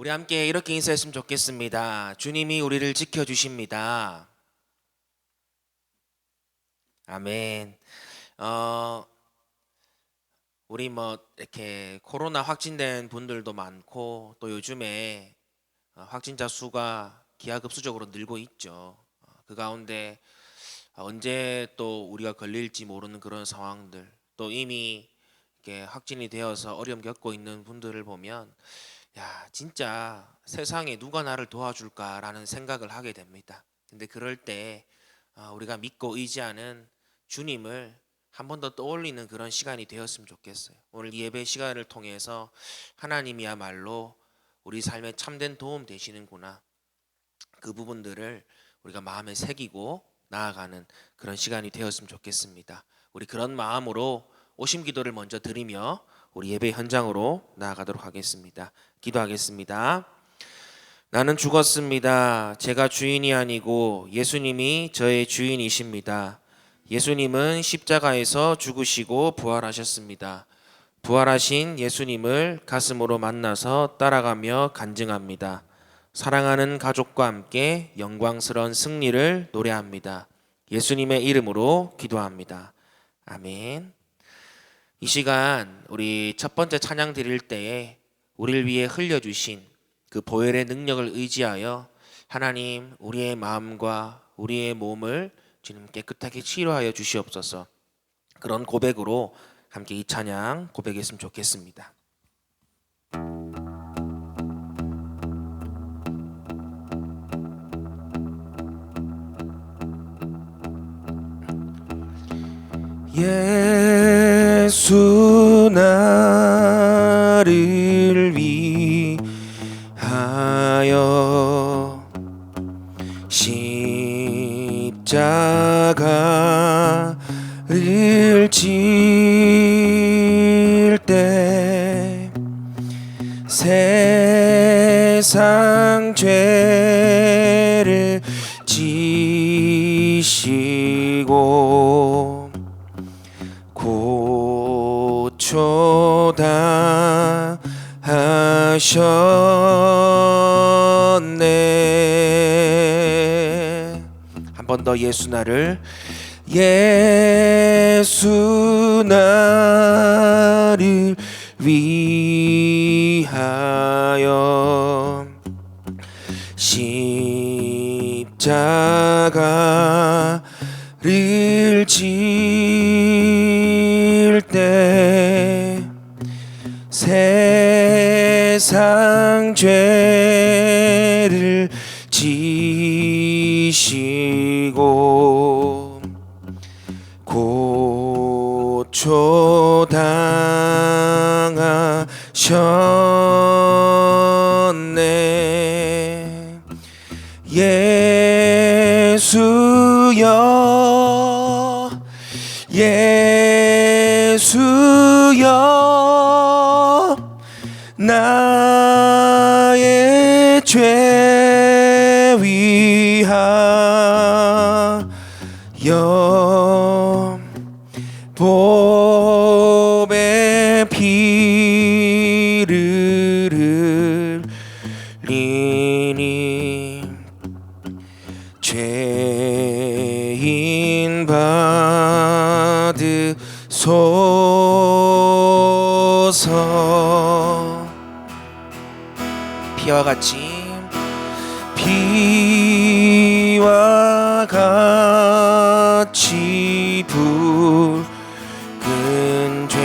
우리 함께 이렇게 인사했으면 좋겠습니다. 주님이 우리를 지켜주십니다. 아멘. 우리 이렇게 코로나 확진된 분들도 많고 또 요즘에 확진자 수가 기하급수적으로 늘고 있죠. 그 가운데 언제 또 우리가 걸릴지 모르는 그런 상황들, 또 이미 이렇게 확진이 되어서 어려움 겪고 있는 분들을 보면 야, 진짜 세상에 누가 나를 도와줄까라는 생각을 하게 됩니다. 근데 그럴 때 우리가 믿고 의지하는 주님을 한 번 더 떠올리는 그런 시간이 되었으면 좋겠어요. 오늘 예배 시간을 통해서 하나님이야말로 우리 삶에 참된 도움 되시는구나. 그 부분들을 우리가 마음에 새기고 나아가는 그런 시간이 되었으면 좋겠습니다. 우리 그런 마음으로 오심 기도를 먼저 드리며 우리 예배 현장으로 나아가도록 하겠습니다. 기도하겠습니다. 나는 죽었습니다. 제가 주인이 아니고 예수님이 저의 주인이십니다. 예수님은 십자가에서 죽으시고 부활하셨습니다. 부활하신 예수님을 가슴으로 만나서 따라가며 간증합니다. 사랑하는 가족과 함께 영광스러운 승리를 노래합니다. 예수님의 이름으로 기도합니다. 아멘. 이 시간 우리 첫 번째 찬양 드릴 때에 우리를 위해 흘려주신 그 보혈의 능력을 의지하여 하나님 우리의 마음과 우리의 몸을 주님 깨끗하게 치료하여 주시옵소서. 그런 고백으로 함께 이 찬양 고백했으면 좋겠습니다. 예수 나를 위하여 십자가를 질 때 세상 죄를 지시고 고초다 하셨네. 한 번 더 예수 나를 위하여 십자가를 질 때 세상 죄를 지시고 고초당하셨네. 예수여 예수여 나의 죄 위하여 보배 피를 흘리니 죄인 받으소서. 피와 같이 피와 같이 붉은 죄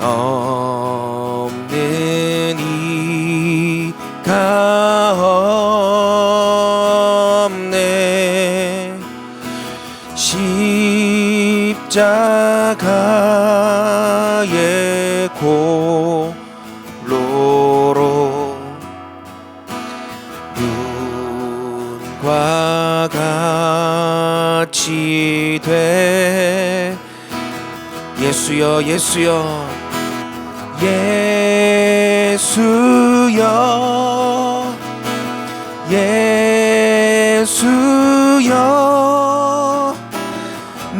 없는 이가 없네. 십자가의 골로로 눈과 같이 돼. 예수여 예수여 예수여 예수여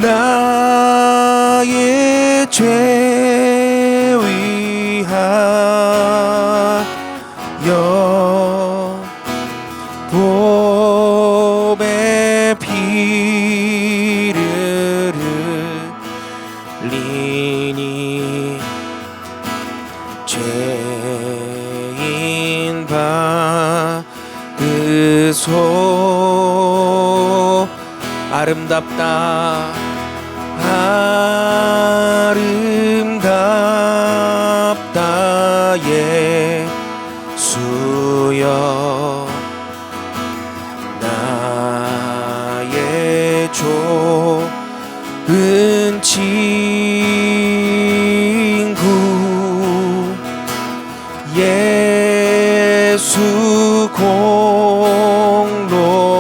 나의 죄 위하여 흘리니 죄인 받으소 아름답다 아름답다 예수여 나의 좋은 친구 예수 공로하니며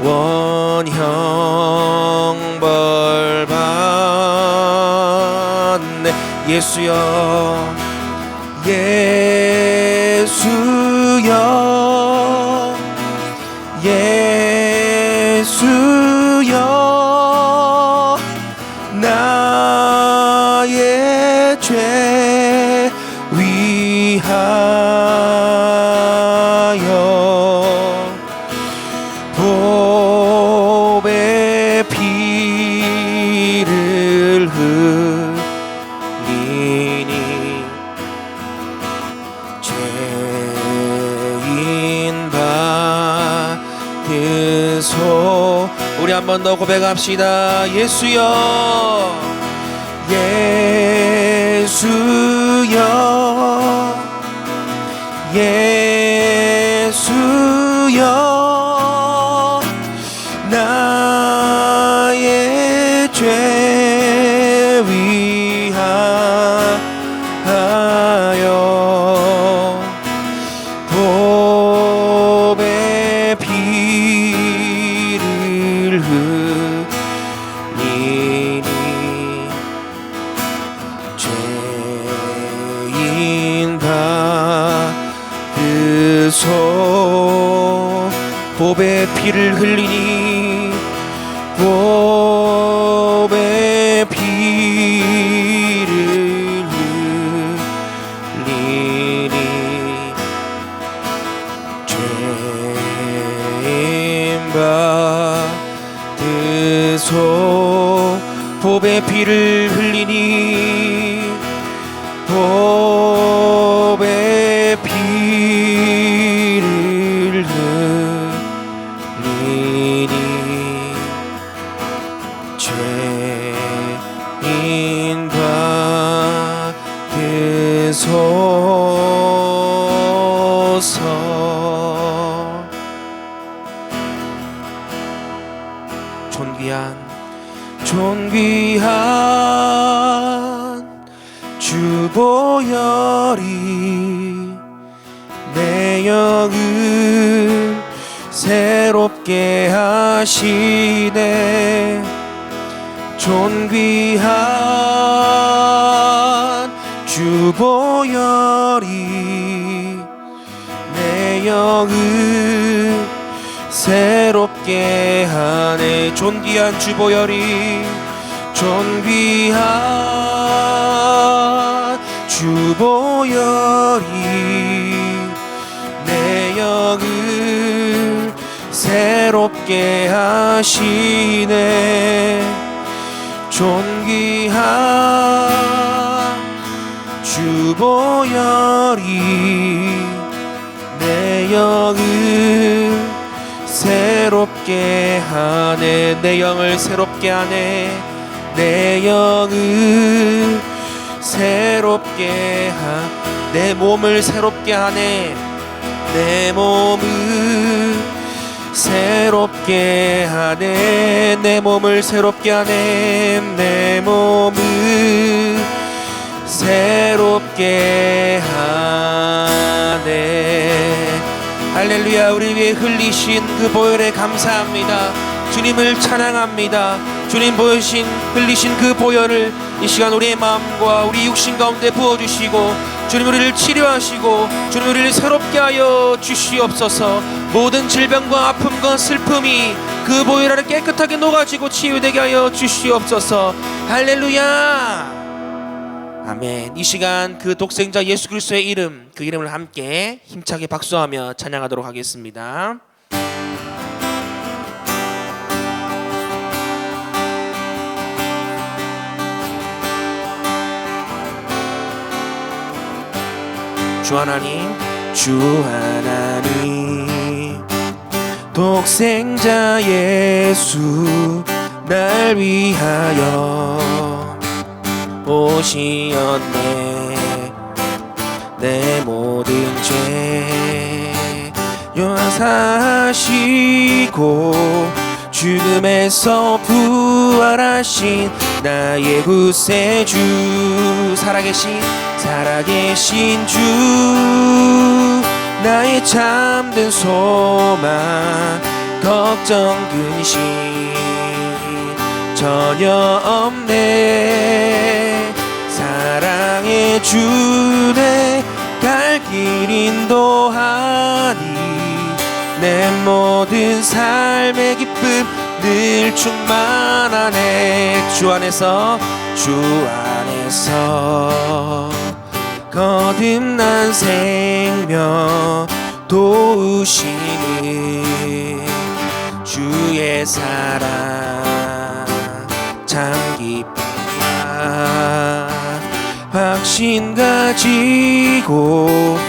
영원 형벌 받네 예수여 예수여 예수여 나의 죄 위하여 보배 피를 흘리니 죄인 받으소 우리 한 번 더 고백합시다 예수여 예수여 예수여 나의 죄 위하여 보배 피를 흘리니 죄인 받으소 보배 피를 흘리니 보배 피를 흘리니 죄인 받으소 보배 피를 흘리니 보배 피를 흘리니 죄인 받으소서 존귀한 주보혈이 내 영을 새롭게 하시네 존귀한 주보혈이 내 영을 새롭게 하네 존귀한 주보혈이 존귀한 주보혈이 내 영을 새롭게 하시네 존귀한 주보혈이 내 영을 새롭게 하네 내 영을 새롭게 하네 내 영을 새롭게 내 몸을 새롭게 하네 내 몸을 새롭게 하네 내 몸을 새롭게 하네 내 몸을 새롭게 하네 할렐루야 우리 위해 흘리신 그 보혈에 감사합니다 주님을 찬양합니다 주님 보여주신 흘리신 그 보혈을 이 시간 우리의 마음과 우리 육신 가운데 부어주시고 주님 우리를 치료하시고 주님 우리를 새롭게 하여 주시옵소서 모든 질병과 아픔과 슬픔이 그 보혈 아래 깨끗하게 녹아지고 치유되게 하여 주시옵소서 할렐루야 아멘. 이 시간 그 독생자 예수 그리스도의 이름 그 이름을 함께 힘차게 박수하며 찬양하도록 하겠습니다. 주 하나님, 주 하나님, 독생자 예수 날 위하여 오시었네. 내 모든 죄 용서하시고 죽음에서 부활하신 나의 구세주, 살아계신 주, 나의 참된 소망, 걱정 근심 전혀 없네. 사랑의 주내 갈 길 인도하니 내 모든 삶의 기쁨 늘 충만하네. 주 안에서 거듭난 생명 도우시는 주의 사랑 참 기쁘다. 확신 가지고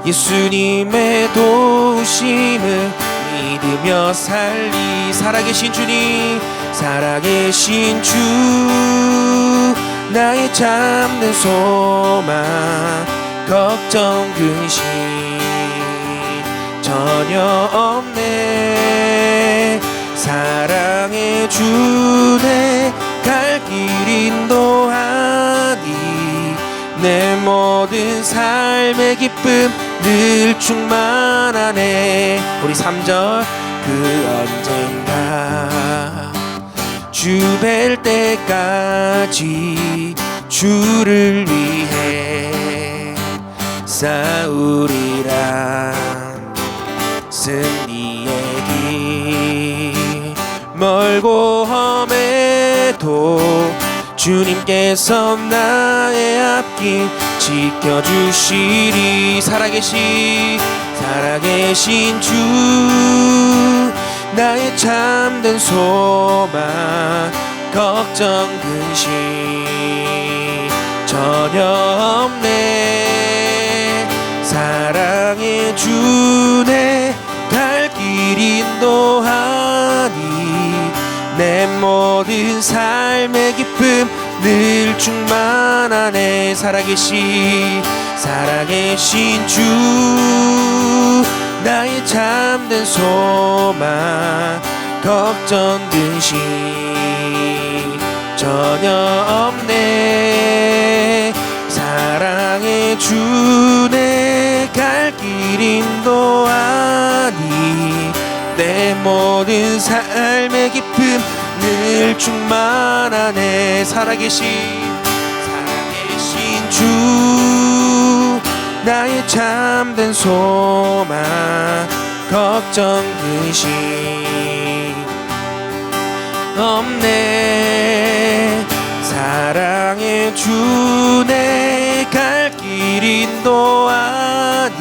예수님의 도우심을 믿으며 살리. 살아계신 주님, 살아계신 주, 나의 참된 소망, 걱정 근심 전혀 없네. 사랑의 주내 갈 길 인도하니 내 모든 삶의 기쁨 늘 충만하네. 우리 3절, 그 언젠가 주 뵐 때까지 주를 위해 싸우리라. 승리의 길 멀고 험해도 주님께서 나의 앞길 지켜주시리. 살아계신 주, 나의 참된 소망, 걱정 근심 전혀 없네. 사랑의 주내 갈 길 인도하니 내 모든 삶의 기쁨 늘 충만하네. 살아계신 주, 나의 참된 소망, 걱정 근심 전혀 없네. 사랑의 주내 갈 길 인도하니 내 모든 삶의 기쁨 늘 충만하네. 살아계신 주, 나의 참된 소망, 걱정 근심 없네. 사랑의 주내 갈 길 인도하니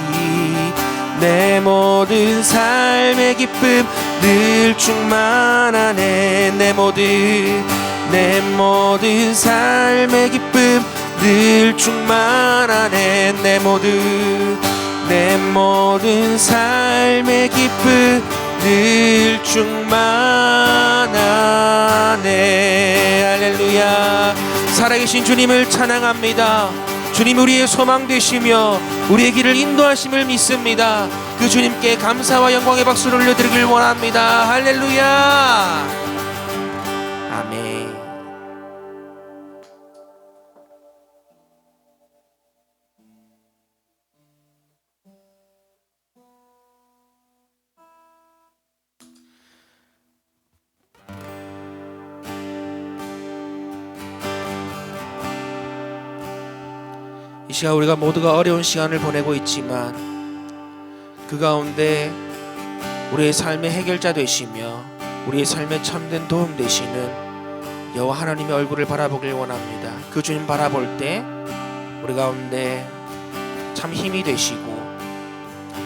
내 모든 삶의 기쁨 늘 충만하네. 내 모든 삶의 기쁨 늘 충만하네. 내 모든 삶의 기쁨 늘 충만하네. 할렐루야. 살아계신 주님을 찬양합니다. 주님 우리의 소망 되시며 우리의 길을 인도하심을 믿습니다. 그 주님께 감사와 영광의 박수를 올려드리길 원합니다. 할렐루야. 아멘. 이 시간 우리가 모두가 어려운 시간을 보내고 있지만 그 가운데 우리의 삶의 해결자 되시며 우리의 삶에 참된 도움 되시는 여호와 하나님의 얼굴을 바라보길 원합니다. 그 주님 바라볼 때 우리 가운데 참 힘이 되시고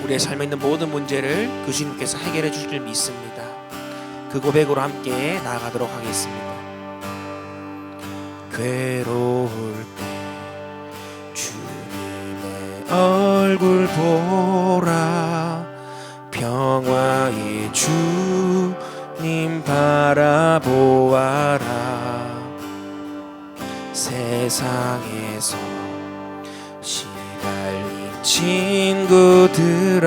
우리의 삶에 있는 모든 문제를 그 주님께서 해결해 주실 줄 믿습니다. 그 고백으로 함께 나아가도록 하겠습니다. 괴로울 때 주님의 얼굴 보라. 평화의 주님 바라보아라. 세상에서 시달린 친구들아,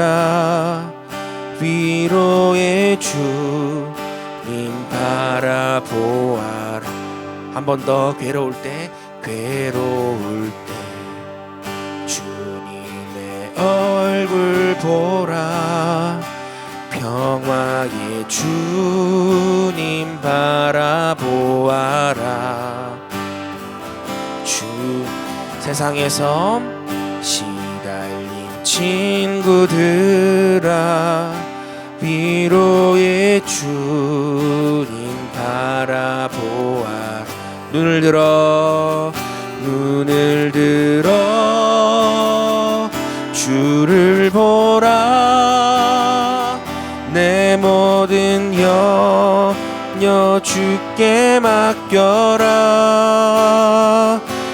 위로의 주님 바라보아라. 한 번 더. 괴로울 때 주님의 얼굴 보라. 평화의 주님 바라보아라. 세상에서 시달린 친구들아, 위로의 주님 바라보아라. 눈을 들어 주를 보라. 내 모든 염려 주께 맡겨라.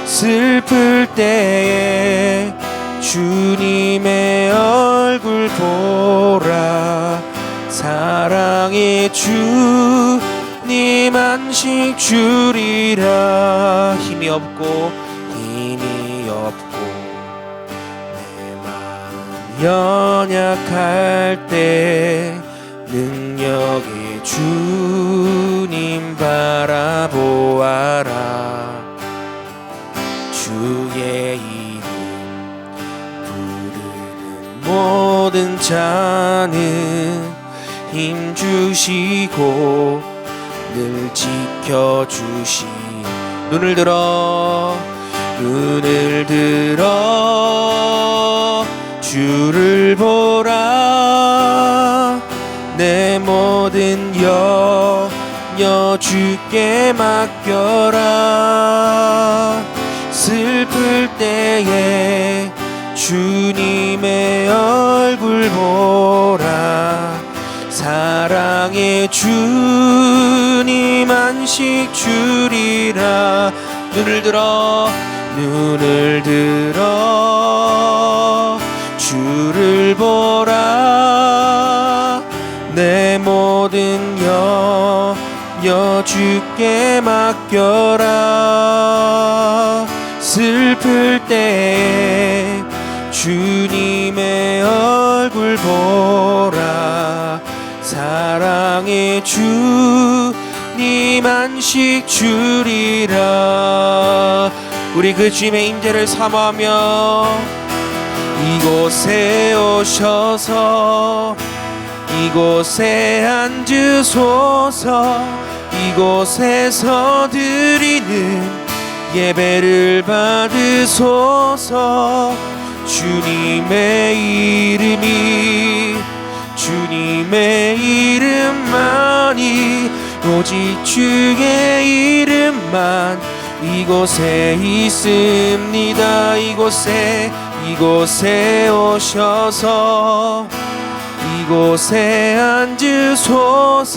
슬플 때에 주님의 얼굴 보라. 사랑의 주님 안식 주리라. 힘이 없고 내 마음 연약할 때 능력의 주님 바라보아라. 주의 이름 부르는 모든 자는 힘 주시고 늘 지켜주시. 눈을 들어 주를 보라. 내 모든 염려 주께 맡겨라. 슬플 때에 주님의 얼굴 보라. 사랑의 주님 안식 주리라. 눈을 들어 주를 보라. 내 모든 염려 주께 맡겨라. 슬플 때에 주님의 얼굴 보라. 사랑의 주님 안식 주리라. 우리 그 주님의 임재를 사모하며 이곳에 오셔서 이곳에 앉으소서. 이곳에서 드리는 예배를 받으소서. 주님의 이름만이 오직 주의 이름만 이곳에 있습니다. 이곳에 오셔서 이곳에 앉으소서.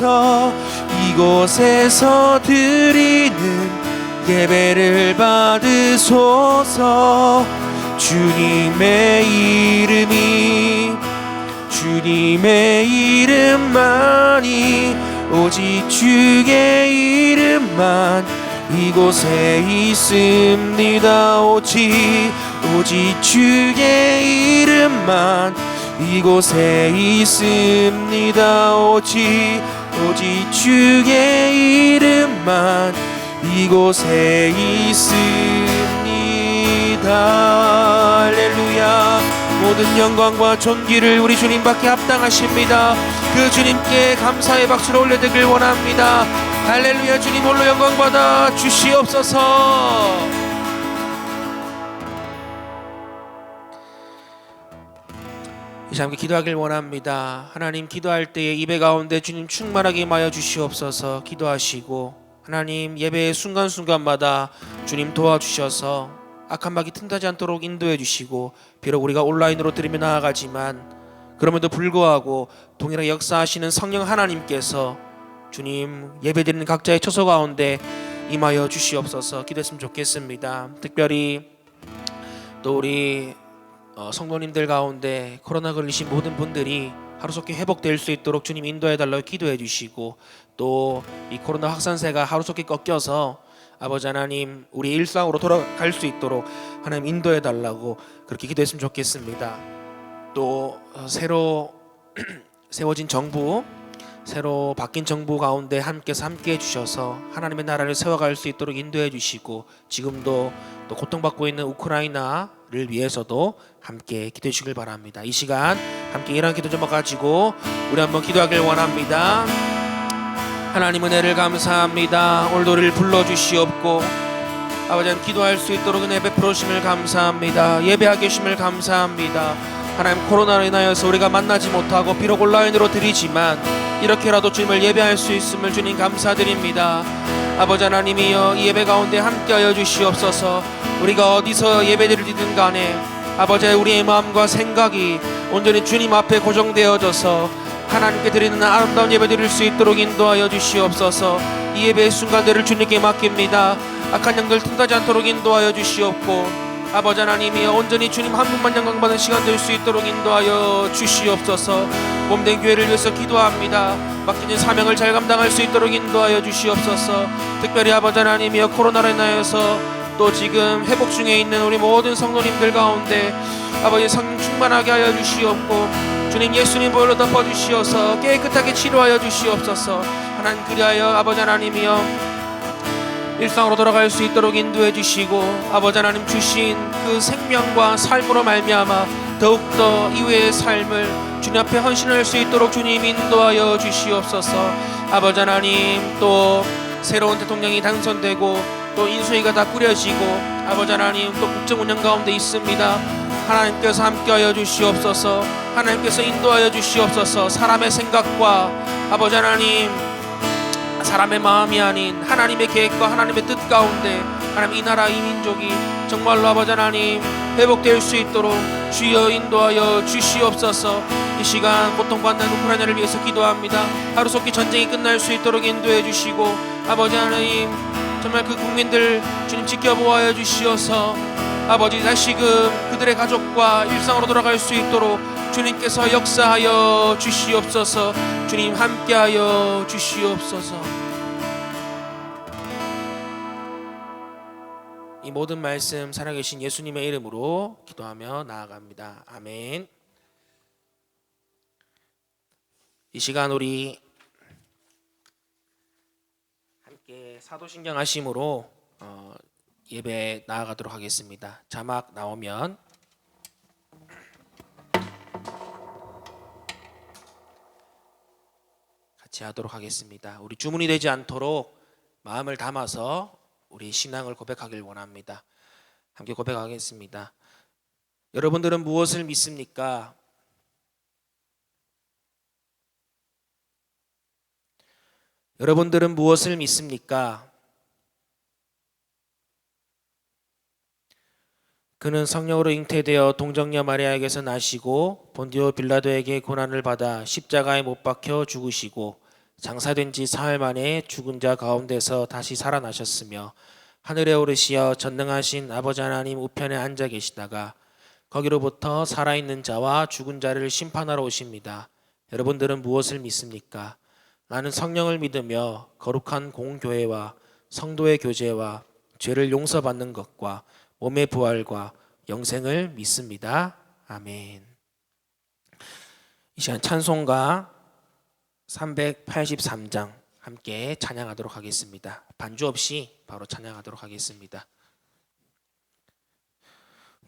이곳에서 드리는 예배를 받으소서. 주님의 이름만이 오직 주의 이름만 이곳에 있습니다. 오직 주의 이름만 이곳에 있습니다. 오직 주의 이름만 이곳에 있습니다. 할렐루야. 모든 영광과 존귀를 우리 주님밖에 합당하십니다. 그 주님께 감사의 박수를 올려드리길 원합니다. 할렐루야. 주님 홀로 영광 받아 주시옵소서. 이 시간 기도하길 원합니다. 하나님, 기도할 때에 예배 가운데 주님 충만하게 임하여 주시옵소서. 기도하시고 하나님, 예배의 순간순간마다 주님 도와주셔서 악한 마귀 틈타지 않도록 인도해 주시고, 비록 우리가 온라인으로 드리며 나아가지만 그럼에도 불구하고 동일하게 역사하시는 성령 하나님께서 주님 예배드리는 각자의 처소 가운데 임하여 주시옵소서. 기도했으면 좋겠습니다. 특별히 또 우리 성도님들 가운데 코로나 걸리신 모든 분들이 하루속히 회복될 수 있도록 주님 인도해 달라고 기도해 주시고, 또 이 코로나 확산세가 하루속히 꺾여서 아버지 하나님 우리 일상으로 돌아갈 수 있도록 하나님 인도해 달라고 그렇게 기도했으면 좋겠습니다. 또 새로 세워진 정부, 새로 바뀐 정부 가운데 함께서 함께해 주셔서 하나님의 나라를 세워갈 수 있도록 인도해 주시고, 지금도 또 고통받고 있는 우크라이나를 위해서도 함께 기도해 주시길 바랍니다. 이 시간 함께 이런 기도 제목 가지고 우리 한번 기도하길 원합니다. 하나님 은혜를 감사합니다. 오늘도 우리를 불러주시옵고 아버지 하나님 기도할 수 있도록 은혜 베풀어 주심을 감사합니다. 예배하게 주심을 감사합니다. 하나님 코로나로 인하여서 우리가 만나지 못하고 비록 온라인으로 드리지만 이렇게라도 주님을 예배할 수 있음을 주님 감사드립니다. 아버지 하나님이여 이 예배 가운데 함께하여 주시옵소서. 우리가 어디서 예배드리든 간에 아버지 우리의 마음과 생각이 온전히 주님 앞에 고정되어져서 하나님께 드리는 아름다운 예배 드릴 수 있도록 인도하여 주시옵소서. 이 예배의 순간들을 주님께 맡깁니다. 악한 영들 틈타지 않도록 인도하여 주시옵고 아버지 하나님이여 온전히 주님 한 분만 영광받는 시간 될 수 있도록 인도하여 주시옵소서. 몸된 교회를 위해서 기도합니다. 맡기는 사명을 잘 감당할 수 있도록 인도하여 주시옵소서. 특별히 아버지 하나님이여 코로나로 인하여서 또 지금 회복 중에 있는 우리 모든 성도님들 가운데 아버지 성령 충만하게 하여 주시옵고 주님 예수님 보혈로 덮어주시어서 깨끗하게 치료하여 주시옵소서. 하나님 그리하여 아버지 하나님이여 일상으로 돌아갈 수 있도록 인도해 주시고 아버지 하나님 주신 그 생명과 삶으로 말미암아 더욱더 이후의 삶을 주님 앞에 헌신할 수 있도록 주님 인도하여 주시옵소서. 아버지 하나님 또 새로운 대통령이 당선되고 또 인수위가 다 꾸려지고 아버지 하나님 또 국정 운영 가운데 있습니다. 하나님께서 함께하여 주시옵소서. 하나님께서 인도하여 주시옵소서. 사람의 생각과 아버지 하나님 사람의 마음이 아닌 하나님의 계획과 하나님의 뜻 가운데 하나님 이 나라 이 민족이 정말로 아버지 하나님 회복될 수 있도록 주여 인도하여 주시옵소서. 이 시간 고통받는 우크라이나를 위해서 기도합니다. 하루속히 전쟁이 끝날 수 있도록 인도해 주시고 아버지 하나님 정말 그 국민들 주님 지켜보아여 주시어서 아버지 다시금 그들의 가족과 일상으로 돌아갈 수 있도록 주님께서 역사하여 주시옵소서. 주님 함께하여 주시옵소서. 이 모든 말씀 살아계신 예수님의 이름으로 기도하며 나아갑니다. 아멘. 이 시간 우리 함께 사도신경 하심으로 예배 나아가도록 하겠습니다. 자막 나오면 같이 하도록 하겠습니다. 우리 주문이 되지 않도록 마음을 담아서 우리 신앙을 고백하길 원합니다. 함께 고백하겠습니다. 여러분들은 무엇을 믿습니까? 여러분들은 무엇을 믿습니까? 그는 성령으로 잉태되어 동정녀 마리아에게서 나시고 본디오 빌라도에게 고난을 받아 십자가에 못 박혀 죽으시고 장사된 지 사흘 만에 죽은 자 가운데서 다시 살아나셨으며 하늘에 오르시어 전능하신 아버지 하나님 우편에 앉아 계시다가 거기로부터 살아있는 자와 죽은 자를 심판하러 오십니다. 여러분들은 무엇을 믿습니까? 나는 성령을 믿으며 거룩한 공교회와 성도의 교제와 죄를 용서받는 것과 몸의 부활과 영생을 믿습니다. 아멘. 이 시간 찬송가 383장 함께 찬양하도록 하겠습니다. 반주 없이 바로 찬양하도록 하겠습니다.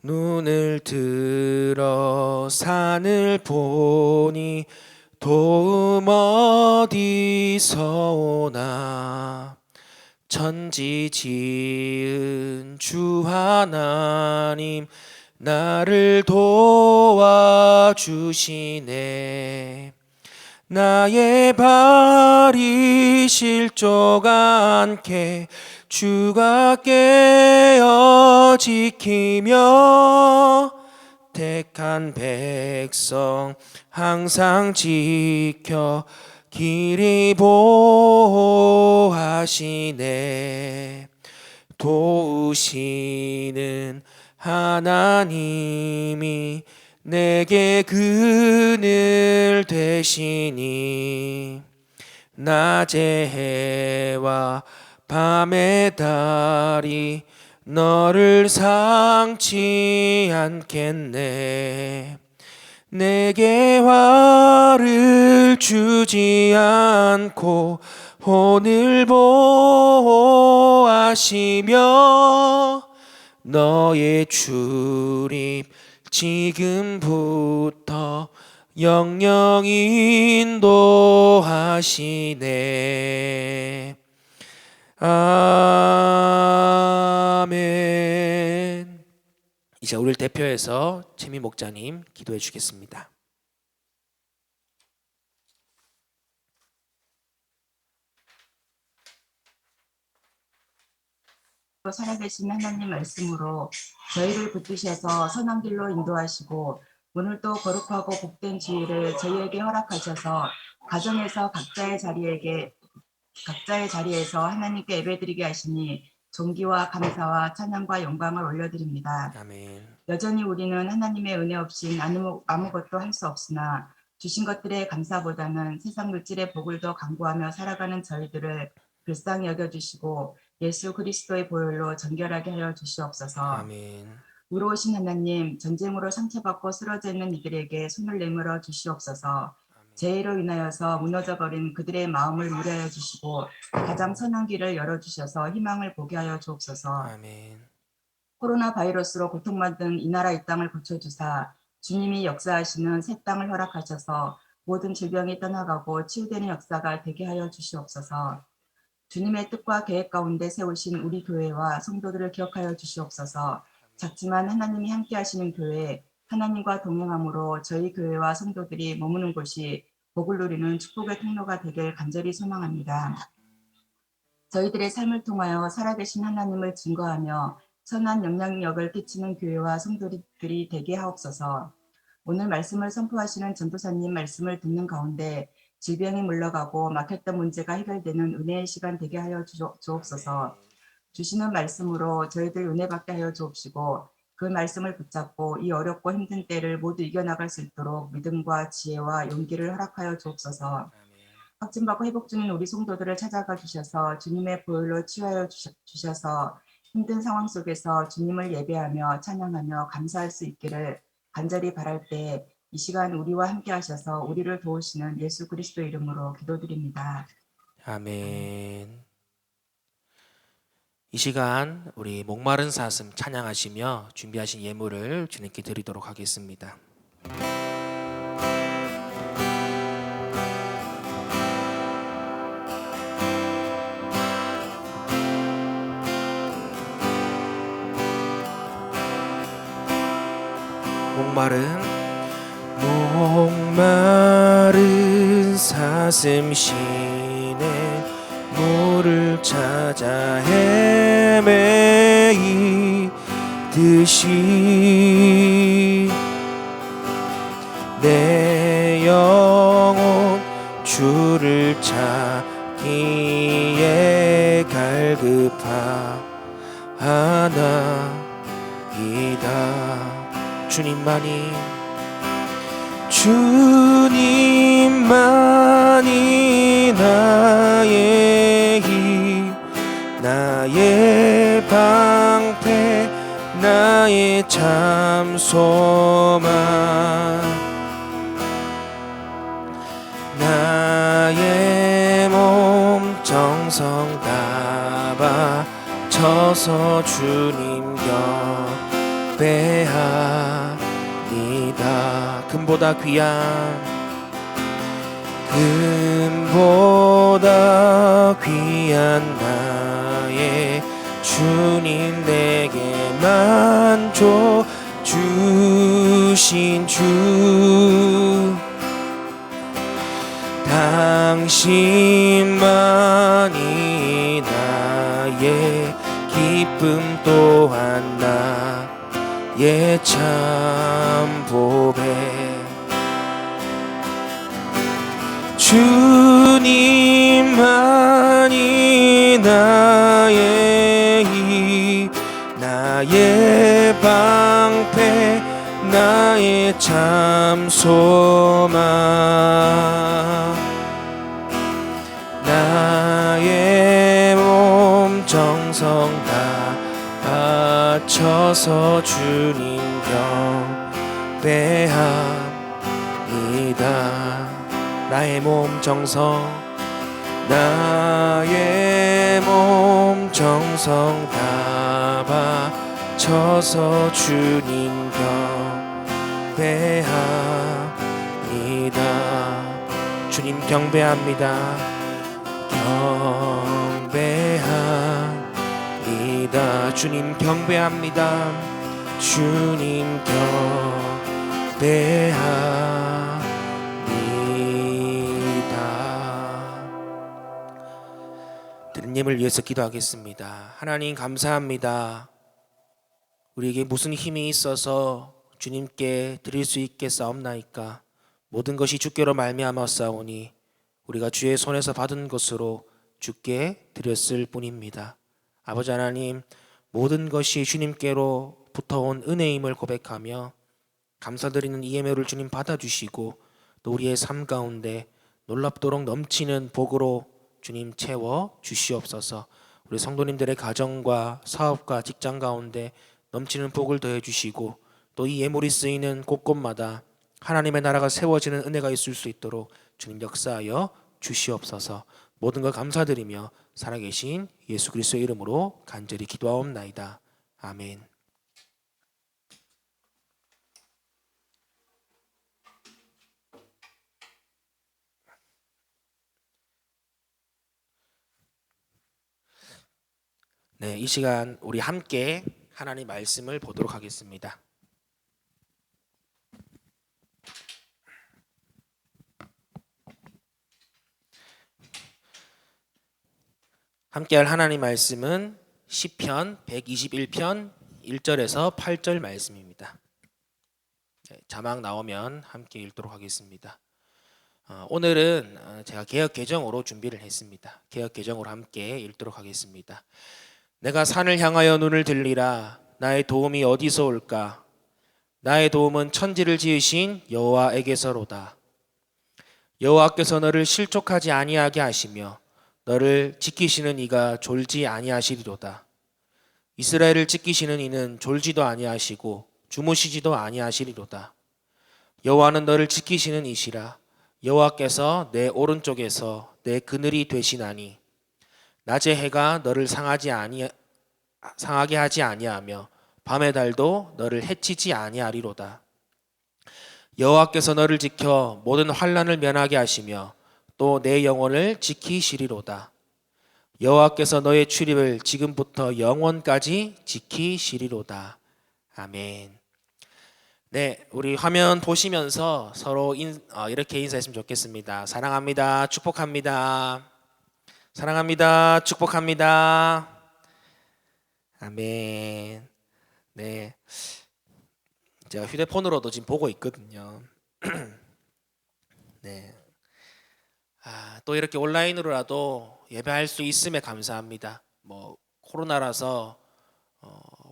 눈을 들어 산을 보니 도움 어디서 오나 천지 지은 주 하나님 나를 도와주시네. 나의 발이 실족 않게 주가 깨어 지키며 택한 백성 항상 지켜 길이 보호하시네. 도우시는 하나님이 내게 그늘 되시니 낮의 해와 밤의 달이 너를 상치 않겠네. 내게 화를 주지 않고 오늘 보호하시며 너의 출입 지금부터 영영 인도하시네. 아멘. 이제 우리를 대표해서 최미 목자님 기도해 주겠습니다. 살아계신 하나님 말씀으로 저희를 붙드셔서 선한 길로 인도하시고 오늘도 거룩하고 복된 주일을 저희에게 허락하셔서 가정에서 각자의 자리에서 하나님께 예배드리게 하시니 존귀와 감사와 찬양과 영광을 올려드립니다. 아멘. 여전히 우리는 하나님의 은혜 없이 아무것도 할 수 없으나 주신 것들의 감사보다는 세상 물질의 복을 더 간구하며 살아가는 저희들을 불쌍히 여겨주시고 예수 그리스도의 보혈로 정결하게 하여 주시옵소서. 아멘. 의로우신 하나님, 전쟁으로 상처받고 쓰러져 있는 이들에게 손을 내밀어 주시옵소서. 죄로 인하여서 무너져버린 그들의 마음을 위로하여 주시고 가장 선한 길을 열어주셔서 희망을 보게 하여 주옵소서. 아멘. 코로나 바이러스로 고통받은 이 나라 이 땅을 고쳐주사 주님이 역사하시는 새 땅을 허락하셔서 모든 질병이 떠나가고 치유되는 역사가 되게 하여 주시옵소서. 주님의 뜻과 계획 가운데 세우신 우리 교회와 성도들을 기억하여 주시옵소서. 작지만 하나님이 함께 하시는 교회, 하나님과 동행함으로 저희 교회와 성도들이 머무는 곳이 복을 누리는 축복의 통로가 되길 간절히 소망합니다. 저희들의 삶을 통하여 살아계신 하나님을 증거하며 선한 영향력을 끼치는 교회와 성도들이 되게 하옵소서. 오늘 말씀을 선포하시는 전도사님 말씀을 듣는 가운데 질병이 물러가고 막혔던 문제가 해결되는 은혜의 시간 되게 하여 주옵소서. 주시는 말씀으로 저희들 은혜 받게 하여 주옵시고 그 말씀을 붙잡고 이 어렵고 힘든 때를 모두 이겨나갈 수 있도록 믿음과 지혜와 용기를 허락하여 주옵소서. 확진받고 회복 중인 우리 성도들을 찾아가 주셔서 주님의 보혈로 치유하여 주셔서 힘든 상황 속에서 주님을 예배하며 찬양하며 감사할 수 있기를 간절히 바랄 때 이 시간 우리와 함께 하셔서 우리를 도우시는 예수 그리스도 이름으로 기도드립니다. 아멘. 이 시간 우리 목마른 사슴 찬양하시며 준비하신 예물을 주님께 드리도록 하겠습니다. 목마른 사슴 시내 물을 찾아 헤매이듯이 내 영혼 주를 찾기에 갈급하나이다. 주님만이 나의 힘, 나의 방패, 나의 참 소망, 나의 몸 정성 다 바쳐서 주님 곁에 하니다. 금보다 귀한 나의 주님 내게만 줘 주신 주, 당신만이 나의 기쁨 또한 나의 참 보배. 주님만이 나의 힘, 나의 방 참 소망 나의 몸 정성 다 바쳐서 주님 경배합니다. 나의 몸 정성 나의 몸 정성 다 바쳐서 주님 경배합니다. 주님 경배합니다. 경배합니다. 주님 경배합니다. 주님 경배합니다. 주님을 위해서 기도하겠습니다. 하나님 감사합니다. 우리에게 무슨 힘이 있어서 주님께 드릴 수 있겠사옵나이까. 모든 것이 주께로 말미암았사오니 우리가 주의 손에서 받은 것으로 주께 드렸을 뿐입니다. 아버지 하나님, 모든 것이 주님께로 붙어온 은혜임을 고백하며 감사드리는 이 예배를 주님 받아주시고 또 우리의 삶 가운데 놀랍도록 넘치는 복으로 주님 채워 주시옵소서. 우리 성도님들의 가정과 사업과 직장 가운데 넘치는 복을 더해 주시고 또 이 예물이 쓰이는 곳곳마다 하나님의 나라가 세워지는 은혜가 있을 수 있도록 주님 역사하여 주시옵소서. 모든 걸 감사드리며 살아계신 예수 그리스도의 이름으로 간절히 기도하옵나이다. 아멘. 네, 이 시간 우리 함께 하나님 말씀을 보도록 하겠습니다. 함께할 하나님 말씀은 시편 121편 1절에서 8절 말씀입니다. 자막 나오면 함께 읽도록 하겠습니다. 오늘은 제가 개역 개정으로 준비를 했습니다. 개역 개정으로 함께 읽도록 하겠습니다. 내가 산을 향하여 눈을 들리라. 나의 도움이 어디서 올까? 나의 도움은 천지를 지으신 여호와에게서로다. 여호와께서 너를 실족하지 아니하게 하시며 너를 지키시는 이가 졸지 아니하시리로다. 이스라엘을 지키시는 이는 졸지도 아니하시고 주무시지도 아니하시리로다. 여호와는 너를 지키시는 이시라. 여호와께서 내 오른쪽에서 내 그늘이 되시나니 낮의 해가 너를 상하게 하지 아니하며 밤의 달도 너를 해치지 아니하리로다. 여호와께서 너를 지켜 모든 환난을 면하게 하시며 또 내 영혼을 지키시리로다. 여호와께서 너의 출입을 지금부터 영원까지 지키시리로다. 아멘. 네, 우리 화면 보시면서 서로 이렇게 인사했으면 좋겠습니다. 사랑합니다. 축복합니다. 사랑합니다. 축복합니다. 아멘. 네, 제가 휴대폰으로도 지금 보고 있거든요. 네. 또 이렇게 온라인으로라도 예배할 수 있음에 감사합니다. 뭐 코로나라서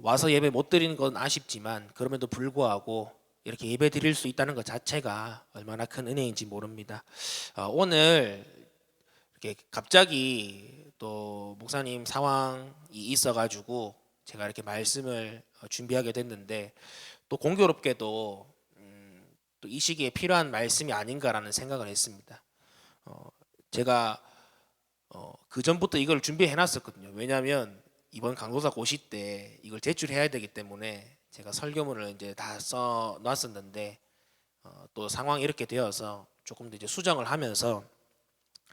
와서 예배 못 드리는 건 아쉽지만 그럼에도 불구하고 이렇게 예배 드릴 수 있다는 것 자체가 얼마나 큰 은혜인지 모릅니다. 오늘 이렇게 갑자기 또 목사님 상황이 있어가지고 제가 이렇게 말씀을 준비하게 됐는데 또 공교롭게도 또 이 시기에 필요한 말씀이 아닌가라는 생각을 했습니다. 제가 그 전부터 이걸 준비해 놨었거든요. 왜냐하면 이번 강도사 고시 때 이걸 제출해야 되기 때문에 제가 설교문을 이제 다 써 놨었는데 또 상황이 이렇게 되어서 조금 더 이제 수정을 하면서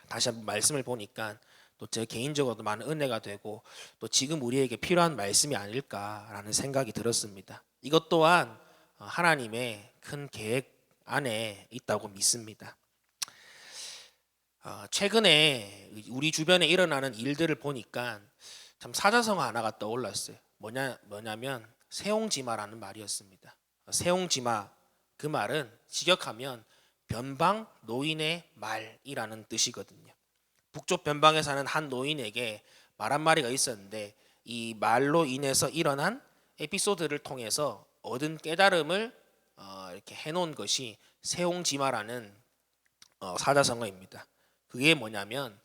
다시 한번 말씀을 보니까 또 제 개인적으로도 많은 은혜가 되고 또 지금 우리에게 필요한 말씀이 아닐까라는 생각이 들었습니다. 이것 또한 하나님의 큰 계획 안에 있다고 믿습니다. 최근에 우리 주변에 일어나는 일들을 보니까 참 사자성어 하나가 떠올랐어요. 뭐냐면 세옹지마라는 말이었습니다. 세옹지마, 그 말은 직역하면 변방 노인의 말이라는 뜻이거든요. 북쪽 변방에 사는 한 노인에게 말 한 마리가 있었는데 이 말로 인해서 일어난 에피소드를 통해서 얻은 깨달음을 이렇게 해놓은 것이 세옹지마라는 사자성어입니다. 그게 뭐냐면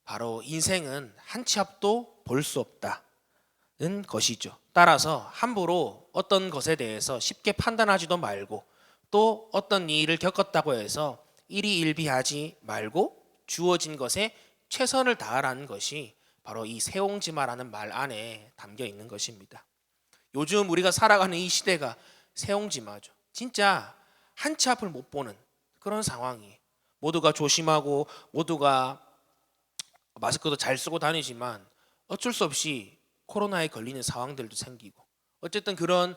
바로 인생은 한 치 앞도 볼 수 없다는 것이죠. 따라서 함부로 어떤 것에 대해서 쉽게 판단하지도 말고 또 어떤 일을 겪었다고 해서 일희일비하지 말고 주어진 것에 최선을 다하라는 것이 바로 이 세옹지마라는 말 안에 담겨 있는 것입니다. 요즘 우리가 살아가는 이 시대가 세옹지마죠. 진짜 한 치 앞을 못 보는 그런 상황이에요. 모두가 조심하고 모두가 마스크도 잘 쓰고 다니지만 어쩔 수 없이 코로나에 걸리는 상황들도 생기고 어쨌든 그런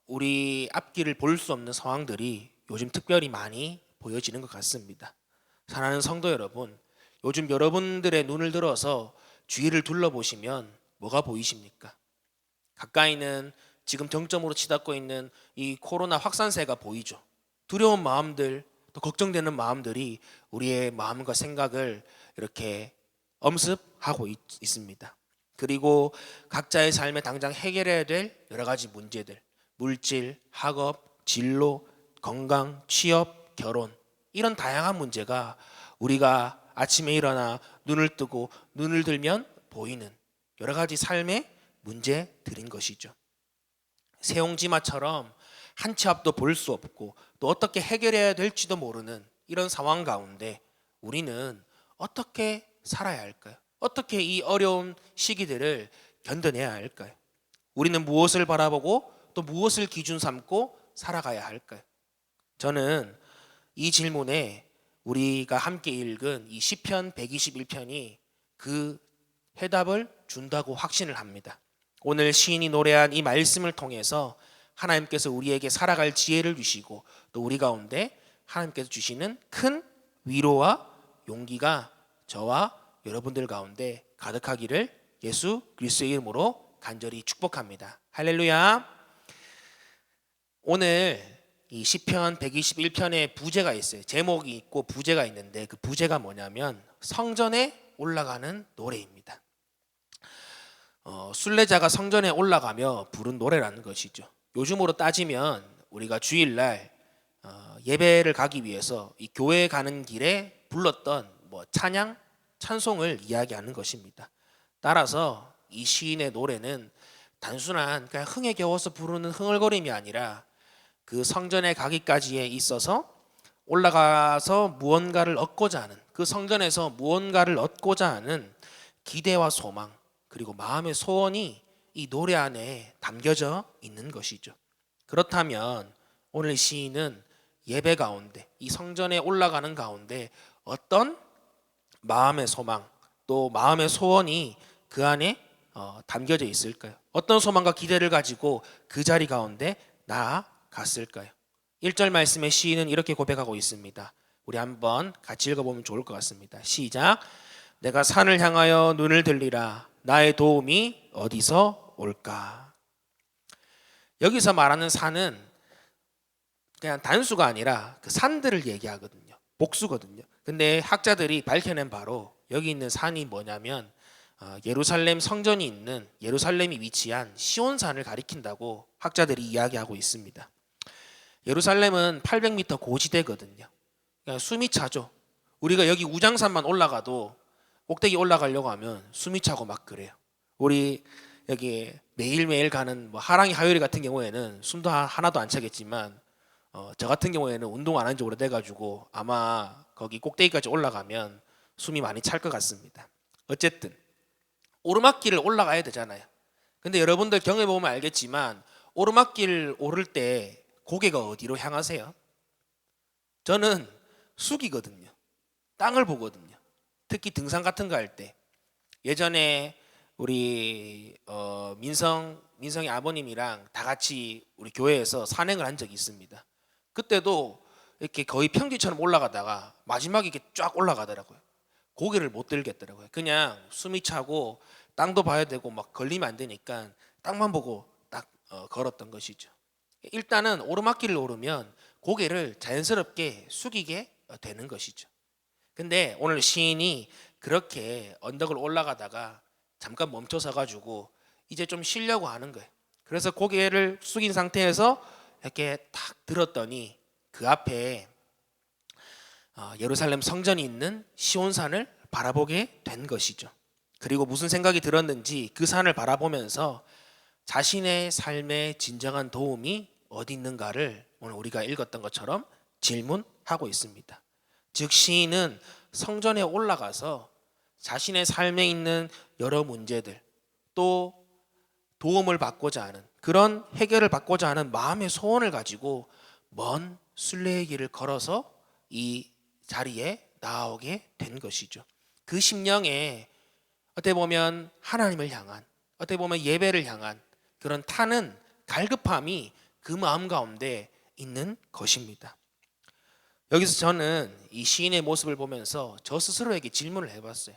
우리 앞길을 볼 수 없는 상황들이 요즘 특별히 많이 보여지는 것 같습니다. 사랑하는 성도 여러분, 요즘 여러분들의 눈을 들어서 주위를 둘러보시면 뭐가 보이십니까? 가까이는 지금 정점으로 치닫고 있는 이 코로나 확산세가 보이죠. 두려운 마음들, 또 걱정되는 마음들이 우리의 마음과 생각을 이렇게 엄습하고 있습니다. 그리고 각자의 삶에 당장 해결해야 될 여러 가지 문제들, 물질, 학업, 진로, 건강, 취업, 결혼, 이런 다양한 문제가 우리가 아침에 일어나 눈을 뜨고 눈을 들면 보이는 여러 가지 삶의 문제들인 것이죠. 세옹지마처럼 한 치 앞도 볼 수 없고 또 어떻게 해결해야 될지도 모르는 이런 상황 가운데 우리는 어떻게 살아야 할까요? 어떻게 이 어려운 시기들을 견뎌내야 할까요? 우리는 무엇을 바라보고 또 무엇을 기준 삼고 살아가야 할까요? 저는 이 질문에 우리가 함께 읽은 이 시편 121편이 그 해답을 준다고 확신을 합니다. 오늘 시인이 노래한 이 말씀을 통해서 하나님께서 우리에게 살아갈 지혜를 주시고 또 우리 가운데 하나님께서 주시는 큰 위로와 용기가 저와 여러분들 가운데 가득하기를 예수 그리스도의 이름으로 간절히 축복합니다. 할렐루야. 오늘 이 시편 121편의 부제가 있어요. 제목이 있고 부제가 있는데 그 부제가 뭐냐면 성전에 올라가는 노래입니다. 순례자가 성전에 올라가며 부른 노래라는 것이죠. 요즘으로 따지면 우리가 주일날 예배를 가기 위해서 이 교회에 가는 길에 불렀던 찬양, 찬송을 이야기하는 것입니다. 따라서 이 시인의 노래는 단순한 그냥 흥에 겨워서 부르는 흥얼거림이 아니라 그 성전에 가기까지에 있어서 올라가서 무언가를 얻고자 하는, 그 성전에서 무언가를 얻고자 하는 기대와 소망 그리고 마음의 소원이 이 노래 안에 담겨져 있는 것이죠. 그렇다면 오늘 시인은 예배 가운데 이 성전에 올라가는 가운데 어떤 마음의 소망 또 마음의 소원이 그 안에 담겨져 있을까요? 어떤 소망과 기대를 가지고 그 자리 가운데 나아갔을까요? 1절 말씀의 시인은 이렇게 고백하고 있습니다. 우리 한번 같이 읽어보면 좋을 것 같습니다. 시작. 내가 산을 향하여 눈을 들리라. 나의 도움이 어디서 올까? 여기서 말하는 산은 그냥 단수가 아니라 그 산들을 얘기하거든요. 복수거든요. 근데 학자들이 밝혀낸 바로 여기 있는 산이 뭐냐면 예루살렘 성전이 있는 예루살렘이 위치한 시온산을 가리킨다고 학자들이 이야기하고 있습니다. 예루살렘은 800m 고지대거든요. 그러니까 숨이 차죠. 우리가 여기 우장산만 올라가도 꼭대기 올라가려고 하면 숨이 차고 막 그래요. 우리 여기 매일매일 가는 하랑이 하요리 같은 경우에는 숨도 하나도 안 차겠지만 저 같은 경우에는 운동 안 한 지 오래돼가지고 아마 거기 꼭대기까지 올라가면 숨이 많이 찰 것 같습니다. 어쨌든 오르막길을 올라가야 되잖아요. 근데 여러분들 경험해 보면 알겠지만 오르막길 오를 때 고개가 어디로 향하세요? 저는 숙이거든요. 땅을 보거든요. 특히 등산 같은 거 할 때. 예전에 우리 민성이 아버님이랑 다 같이 우리 교회에서 산행을 한 적이 있습니다. 그때도 이렇게 거의 평지처럼 올라가다가 마지막에 이렇게 쫙 올라가더라고요. 고개를 못 들겠더라고요. 그냥 숨이 차고 땅도 봐야 되고 막 걸리면 안 되니까 땅만 보고 딱 걸었던 것이죠. 일단은 오르막길을 오르면 고개를 자연스럽게 숙이게 되는 것이죠. 근데 오늘 시인이 그렇게 언덕을 올라가다가 잠깐 멈춰서 가지고 이제 좀 쉬려고 하는 거예요. 그래서 고개를 숙인 상태에서 이렇게 탁 들었더니 그 앞에 예루살렘 성전이 있는 시온산을 바라보게 된 것이죠. 그리고 무슨 생각이 들었는지 그 산을 바라보면서 자신의 삶의 진정한 도움이 어디 있는가를 오늘 우리가 읽었던 것처럼 질문하고 있습니다. 즉 시인은 성전에 올라가서 자신의 삶에 있는 여러 문제들, 또 도움을 받고자 하는, 그런 해결을 받고자 하는 마음의 소원을 가지고 먼 순례의 길을 걸어서 이 자리에 나오게 된 것이죠. 그 심령에 어떻게 보면 하나님을 향한, 어떻게 보면 예배를 향한 그런 타는 갈급함이 그 마음 가운데 있는 것입니다. 여기서 저는 이 시인의 모습을 보면서 저 스스로에게 질문을 해봤어요.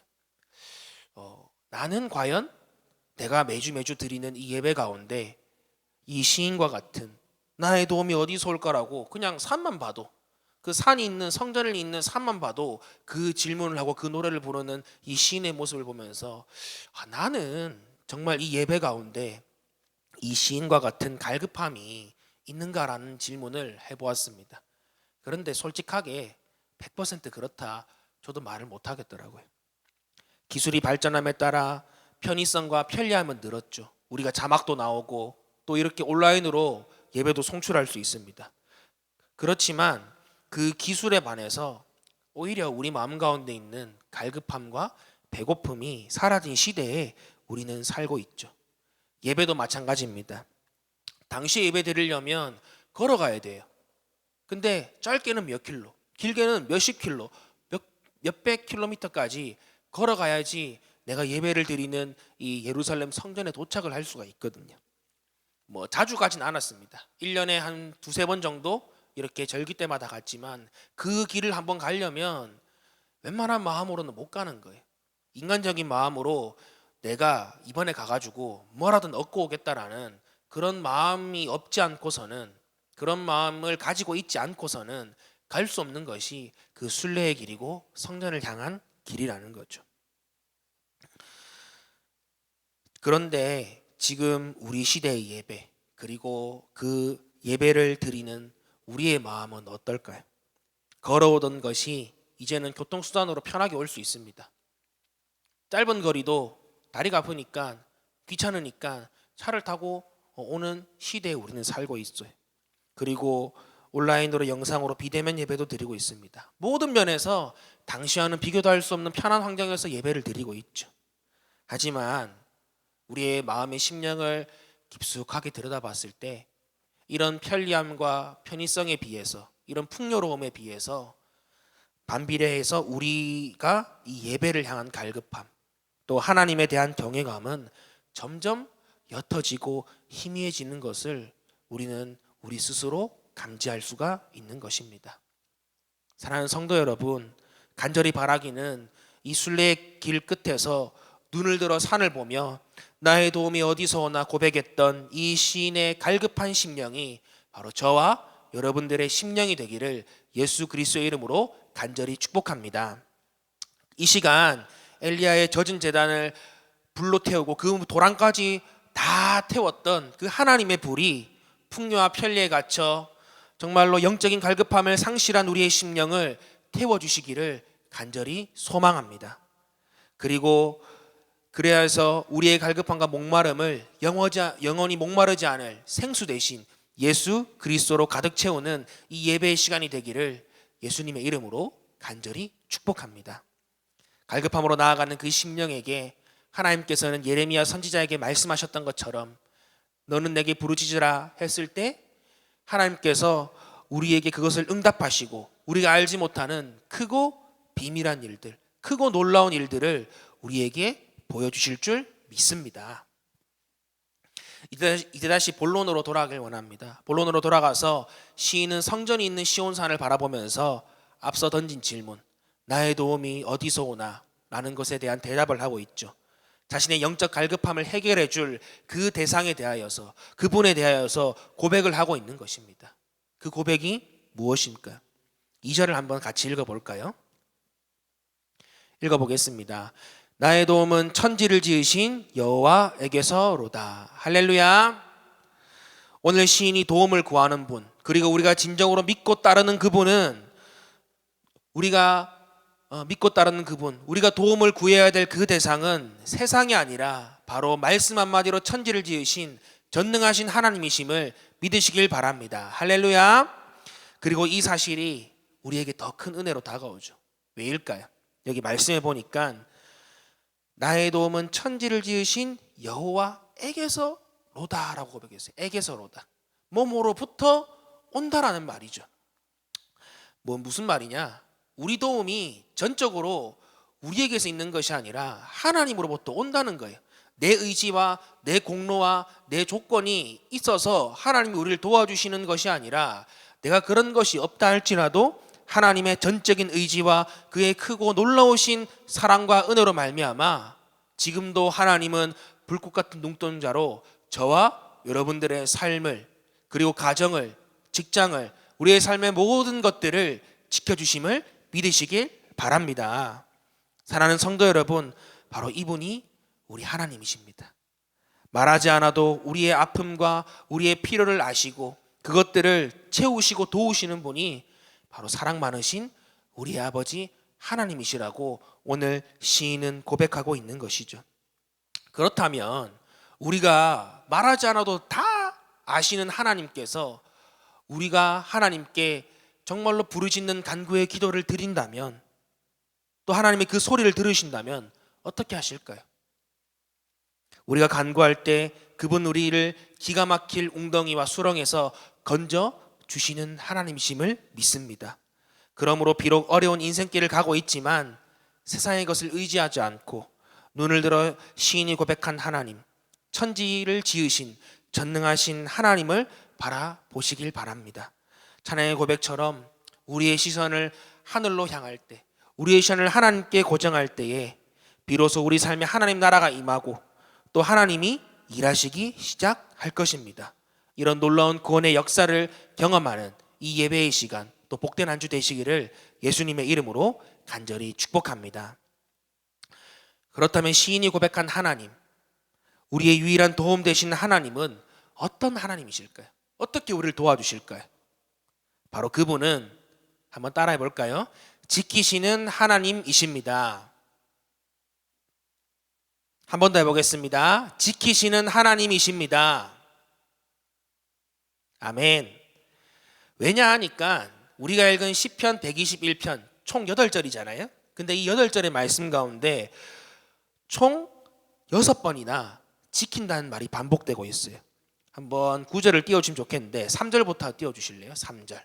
나는 과연 내가 매주 드리는 이 예배 가운데 이 시인과 같은 나의 도움이 어디서 올까라고 그냥 산만 봐도, 그 산이 있는, 성전을 있는 산만 봐도 그 질문을 하고 그 노래를 부르는 이 시인의 모습을 보면서 나는 정말 이 예배 가운데 이 시인과 같은 갈급함이 있는가라는 질문을 해보았습니다. 그런데 솔직하게 100% 그렇다 저도 말을 못하겠더라고요. 기술이 발전함에 따라 편의성과 편리함은 늘었죠. 우리가 자막도 나오고 또 이렇게 온라인으로 예배도 송출할 수 있습니다. 그렇지만 그 기술에 반해서 오히려 우리 마음 가운데 있는 갈급함과 배고픔이 사라진 시대에 우리는 살고 있죠. 예배도 마찬가지입니다. 당시 예배 드리려면 걸어가야 돼요. 근데 짧게는 몇 킬로, 길게는 몇십 킬로, 몇백 킬로미터까지 걸어가야지 내가 예배를 드리는 이 예루살렘 성전에 도착을 할 수가 있거든요. 뭐 자주 가진 않았습니다. 1년에 한 두세 번 정도 이렇게 절기 때마다 갔지만 그 길을 한번 가려면 웬만한 마음으로는 못 가는 거예요. 인간적인 마음으로 내가 이번에 가가지고 뭐라든 얻고 오겠다라는 그런 마음이 없지 않고서는, 그런 마음을 가지고 있지 않고서는 갈 수 없는 것이 그 순례의 길이고 성전을 향한 길이라는 거죠. 그런데 지금 우리 시대의 예배, 그리고 그 예배를 드리는 우리의 마음은 어떨까요? 걸어오던 것이 이제는 교통수단으로 편하게 올 수 있습니다. 짧은 거리도 다리가 아프니까, 귀찮으니까 차를 타고 오는 시대에 우리는 살고 있어요. 그리고 온라인으로, 영상으로 비대면 예배도 드리고 있습니다. 모든 면에서 당시와는 비교도 할 수 없는 편한 환경에서 예배를 드리고 있죠. 하지만 우리의 마음의 심령을 깊숙하게 들여다봤을 때 이런 편리함과 편의성에 비해서, 이런 풍요로움에 비해서 반비례해서 우리가 이 예배를 향한 갈급함, 또 하나님에 대한 경외감은 점점 옅어지고 희미해지는 것을 우리는 우리 스스로 감지할 수가 있는 것입니다. 사랑하는 성도 여러분, 간절히 바라기는 이 순례의 길 끝에서 눈을 들어 산을 보며 나의 도움이 어디서 오나 고백했던 이 시인의 갈급한 심령이 바로 저와 여러분들의 심령이 되기를 예수 그리스도의 이름으로 간절히 축복합니다. 이 시간 엘리야의 젖은 제단을 불로 태우고 그 도랑까지 다 태웠던 그 하나님의 불이 풍요와 편리에 갇혀 정말로 영적인 갈급함을 상실한 우리의 심령을 태워주시기를 간절히 소망합니다. 그리고 그래야 해서 우리의 갈급함과 목마름을 영원히 목마르지 않을 생수 대신 예수 그리스도로 가득 채우는 이 예배의 시간이 되기를 예수님의 이름으로 간절히 축복합니다. 갈급함으로 나아가는 그 심령에게 하나님께서는 예레미야 선지자에게 말씀하셨던 것처럼 너는 내게 부르짖으라 했을 때 하나님께서 우리에게 그것을 응답하시고 우리가 알지 못하는 크고 비밀한 일들, 크고 놀라운 일들을 우리에게 보여주실 줄 믿습니다. 이제 다시 본론으로 돌아가길 원합니다. 본론으로 돌아가서 시인은 성전이 있는 시온산을 바라보면서 앞서 던진 질문, 나의 도움이 어디서 오나? 라는 것에 대한 대답을 하고 있죠. 자신의 영적 갈급함을 해결해 줄 그 대상에 대하여서, 그분에 대하여서 고백을 하고 있는 것입니다. 그 고백이 무엇일까요? 2절을 한번 같이 읽어볼까요? 읽어보겠습니다. 나의 도움은 천지를 지으신 여호와에게서로다. 할렐루야. 오늘 시인이 도움을 구하는 분, 그리고 우리가 진정으로 믿고 따르는 그분은 우리가 믿고 따르는 그분, 우리가 도움을 구해야 될 그 대상은 세상이 아니라 바로 말씀 한마디로 천지를 지으신 전능하신 하나님이심을 믿으시길 바랍니다. 할렐루야. 그리고 이 사실이 우리에게 더 큰 은혜로 다가오죠. 왜일까요? 여기 말씀해 보니까 나의 도움은 천지를 지으신 여호와에게서로다라고 고백했어요. 에게서로다. 뭐뭐로부터 온다라는 말이죠. 무슨 말이냐? 우리 도움이 전적으로 우리에게서 있는 것이 아니라 하나님으로부터 온다는 거예요. 내 의지와 내 공로와 내 조건이 있어서 하나님이 우리를 도와주시는 것이 아니라 내가 그런 것이 없다 할지라도 하나님의 전적인 의지와 그의 크고 놀라우신 사랑과 은혜로 말미암아 지금도 하나님은 불꽃 같은 눈동자로 저와 여러분들의 삶을, 그리고 가정을, 직장을, 우리의 삶의 모든 것들을 지켜주심을 믿으시길 바랍니다. 사랑하는 성도 여러분, 바로 이분이 우리 하나님이십니다. 말하지 않아도 우리의 아픔과 우리의 필요를 아시고 그것들을 채우시고 도우시는 분이 바로 사랑 많으신 우리 아버지 하나님이시라고 오늘 시인은 고백하고 있는 것이죠. 그렇다면 우리가 말하지 않아도 다 아시는 하나님께서 우리가 하나님께 정말로 부르짖는 간구의 기도를 드린다면, 또 하나님의 그 소리를 들으신다면 어떻게 하실까요? 우리가 간구할 때 그분 우리를 기가 막힐 웅덩이와 수렁에서 건져 주시는 하나님이심을 믿습니다. 그러므로 비록 어려운 인생길을 가고 있지만 세상의 것을 의지하지 않고 눈을 들어 시인이 고백한 하나님, 천지를 지으신 전능하신 하나님을 바라보시길 바랍니다. 찬양의 고백처럼 우리의 시선을 하늘로 향할 때, 우리의 시선을 하나님께 고정할 때에 비로소 우리 삶에 하나님 나라가 임하고 또 하나님이 일하시기 시작할 것입니다. 이런 놀라운 구원의 역사를 경험하는 이 예배의 시간, 또 복된 한 주 되시기를 예수님의 이름으로 간절히 축복합니다. 그렇다면 시인이 고백한 하나님, 우리의 유일한 도움 되신 하나님은 어떤 하나님이실까요? 어떻게 우리를 도와주실까요? 바로 그분은 한번 따라해 볼까요? 지키시는 하나님이십니다. 한 번 더 해보겠습니다. 지키시는 하나님이십니다. 아멘. 왜냐 하니까 우리가 읽은 시편 121편 총 8절이잖아요. 근데 이 8절의 말씀 가운데 총 6번이나 지킨다는 말이 반복되고 있어요. 한번 9절을 띄워주시면 좋겠는데 3절부터 띄워주실래요? 3절.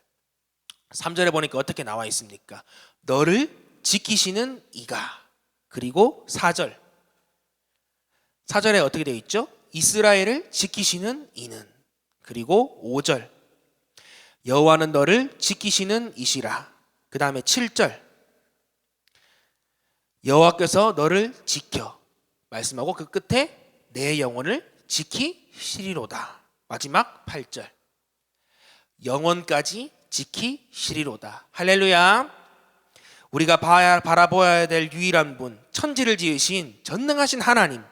3절에 보니까 어떻게 나와 있습니까? 너를 지키시는 이가. 그리고 4절에 어떻게 되어 있죠? 이스라엘을 지키시는 이는. 그리고 5절, 여호와는 너를 지키시는 이시라. 그 다음에 7절, 여호와께서 너를 지켜 말씀하고 그 끝에 내 영혼을 지키시리로다. 마지막 8절, 영원까지 지키시리로다. 할렐루야. 우리가 바라보아야 될 유일한 분, 천지를 지으신 전능하신 하나님,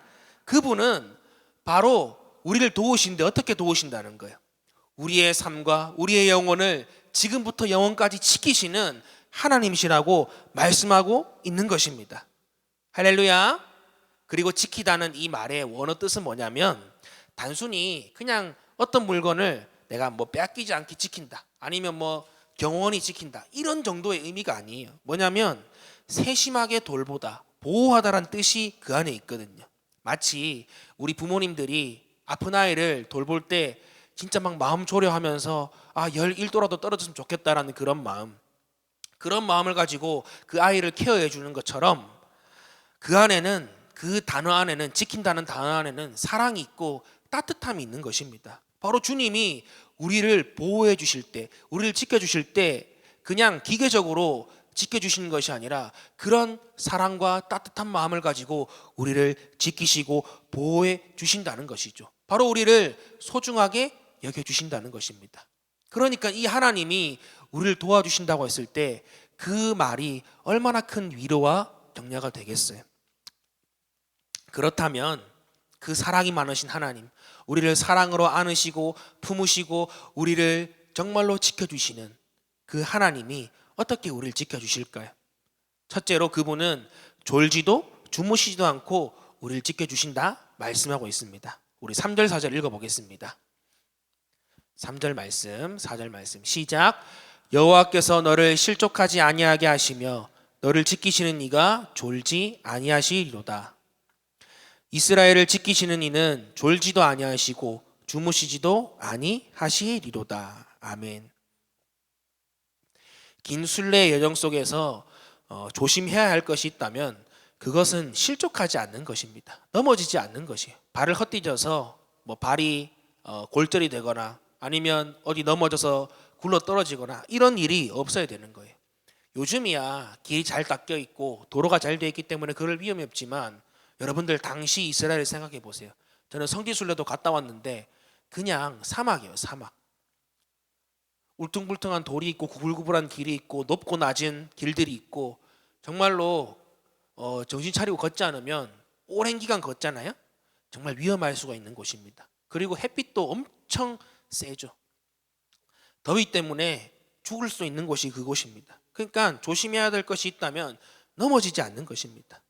그분은 바로 우리를 도우신데 어떻게 도우신다는 거예요? 우리의 삶과 우리의 영혼을 지금부터 영원까지 지키시는 하나님이시라고 말씀하고 있는 것입니다. 할렐루야. 그리고 지키다는 이 말의 원어 뜻은 뭐냐면 단순히 그냥 어떤 물건을 내가 빼앗기지 않게 지킨다, 아니면 경원히 지킨다, 이런 정도의 의미가 아니에요. 뭐냐면 세심하게 돌보다, 보호하다라는 뜻이 그 안에 있거든요. 마치 우리 부모님들이 아픈 아이를 돌볼 때 진짜 마음 졸여하면서 열 1도라도 떨어졌으면 좋겠다라는 그런 마음을 가지고 그 아이를 케어해 주는 것처럼 그 안에는, 그 단어 안에는, 지킨다는 단어 안에는 사랑이 있고 따뜻함이 있는 것입니다. 바로 주님이 우리를 보호해 주실 때, 우리를 지켜주실 때 그냥 기계적으로 지켜주시는 것이 아니라 그런 사랑과 따뜻한 마음을 가지고 우리를 지키시고 보호해 주신다는 것이죠. 바로 우리를 소중하게 여겨주신다는 것입니다. 그러니까 이 하나님이 우리를 도와주신다고 했을 때 그 말이 얼마나 큰 위로와 격려가 되겠어요. 그렇다면 그 사랑이 많으신 하나님, 우리를 사랑으로 안으시고 품으시고 우리를 정말로 지켜주시는 그 하나님이 어떻게 우리를 지켜주실까요? 첫째로 그분은 졸지도 주무시지도 않고 우리를 지켜주신다 말씀하고 있습니다. 우리 3절 4절 읽어보겠습니다. 3절 말씀 4절 말씀 시작. 여호와께서 너를 실족하지 아니하게 하시며 너를 지키시는 이가 졸지 아니하시리로다. 이스라엘을 지키시는 이는 졸지도 아니하시고 주무시지도 아니하시리로다. 아멘. 긴 순례의 여정 속에서 조심해야 할 것이 있다면 그것은 실족하지 않는 것입니다. 넘어지지 않는 것이에요. 발을 헛디뎌서 발이 골절이 되거나 아니면 어디 넘어져서 굴러 떨어지거나 이런 일이 없어야 되는 거예요. 요즘이야 길이 잘 닦여 있고 도로가 잘 되어 있기 때문에 그럴 위험이 없지만 여러분들 당시 이스라엘을 생각해 보세요. 저는 성지순례도 갔다 왔는데 그냥 사막이에요. 사막. 울퉁불퉁한 돌이 있고 구불구불한 길이 있고 높고 낮은 길들이 있고 정말로 정신 차리고 걷지 않으면 오랜 기간 걷잖아요. 정말 위험할 수가 있는 곳입니다. 그리고 햇빛도 엄청 세죠. 더위 때문에 죽을 수 있는 곳이 그곳입니다. 그러니까 조심해야 될 것이 있다면 넘어지지 않는 것입니다.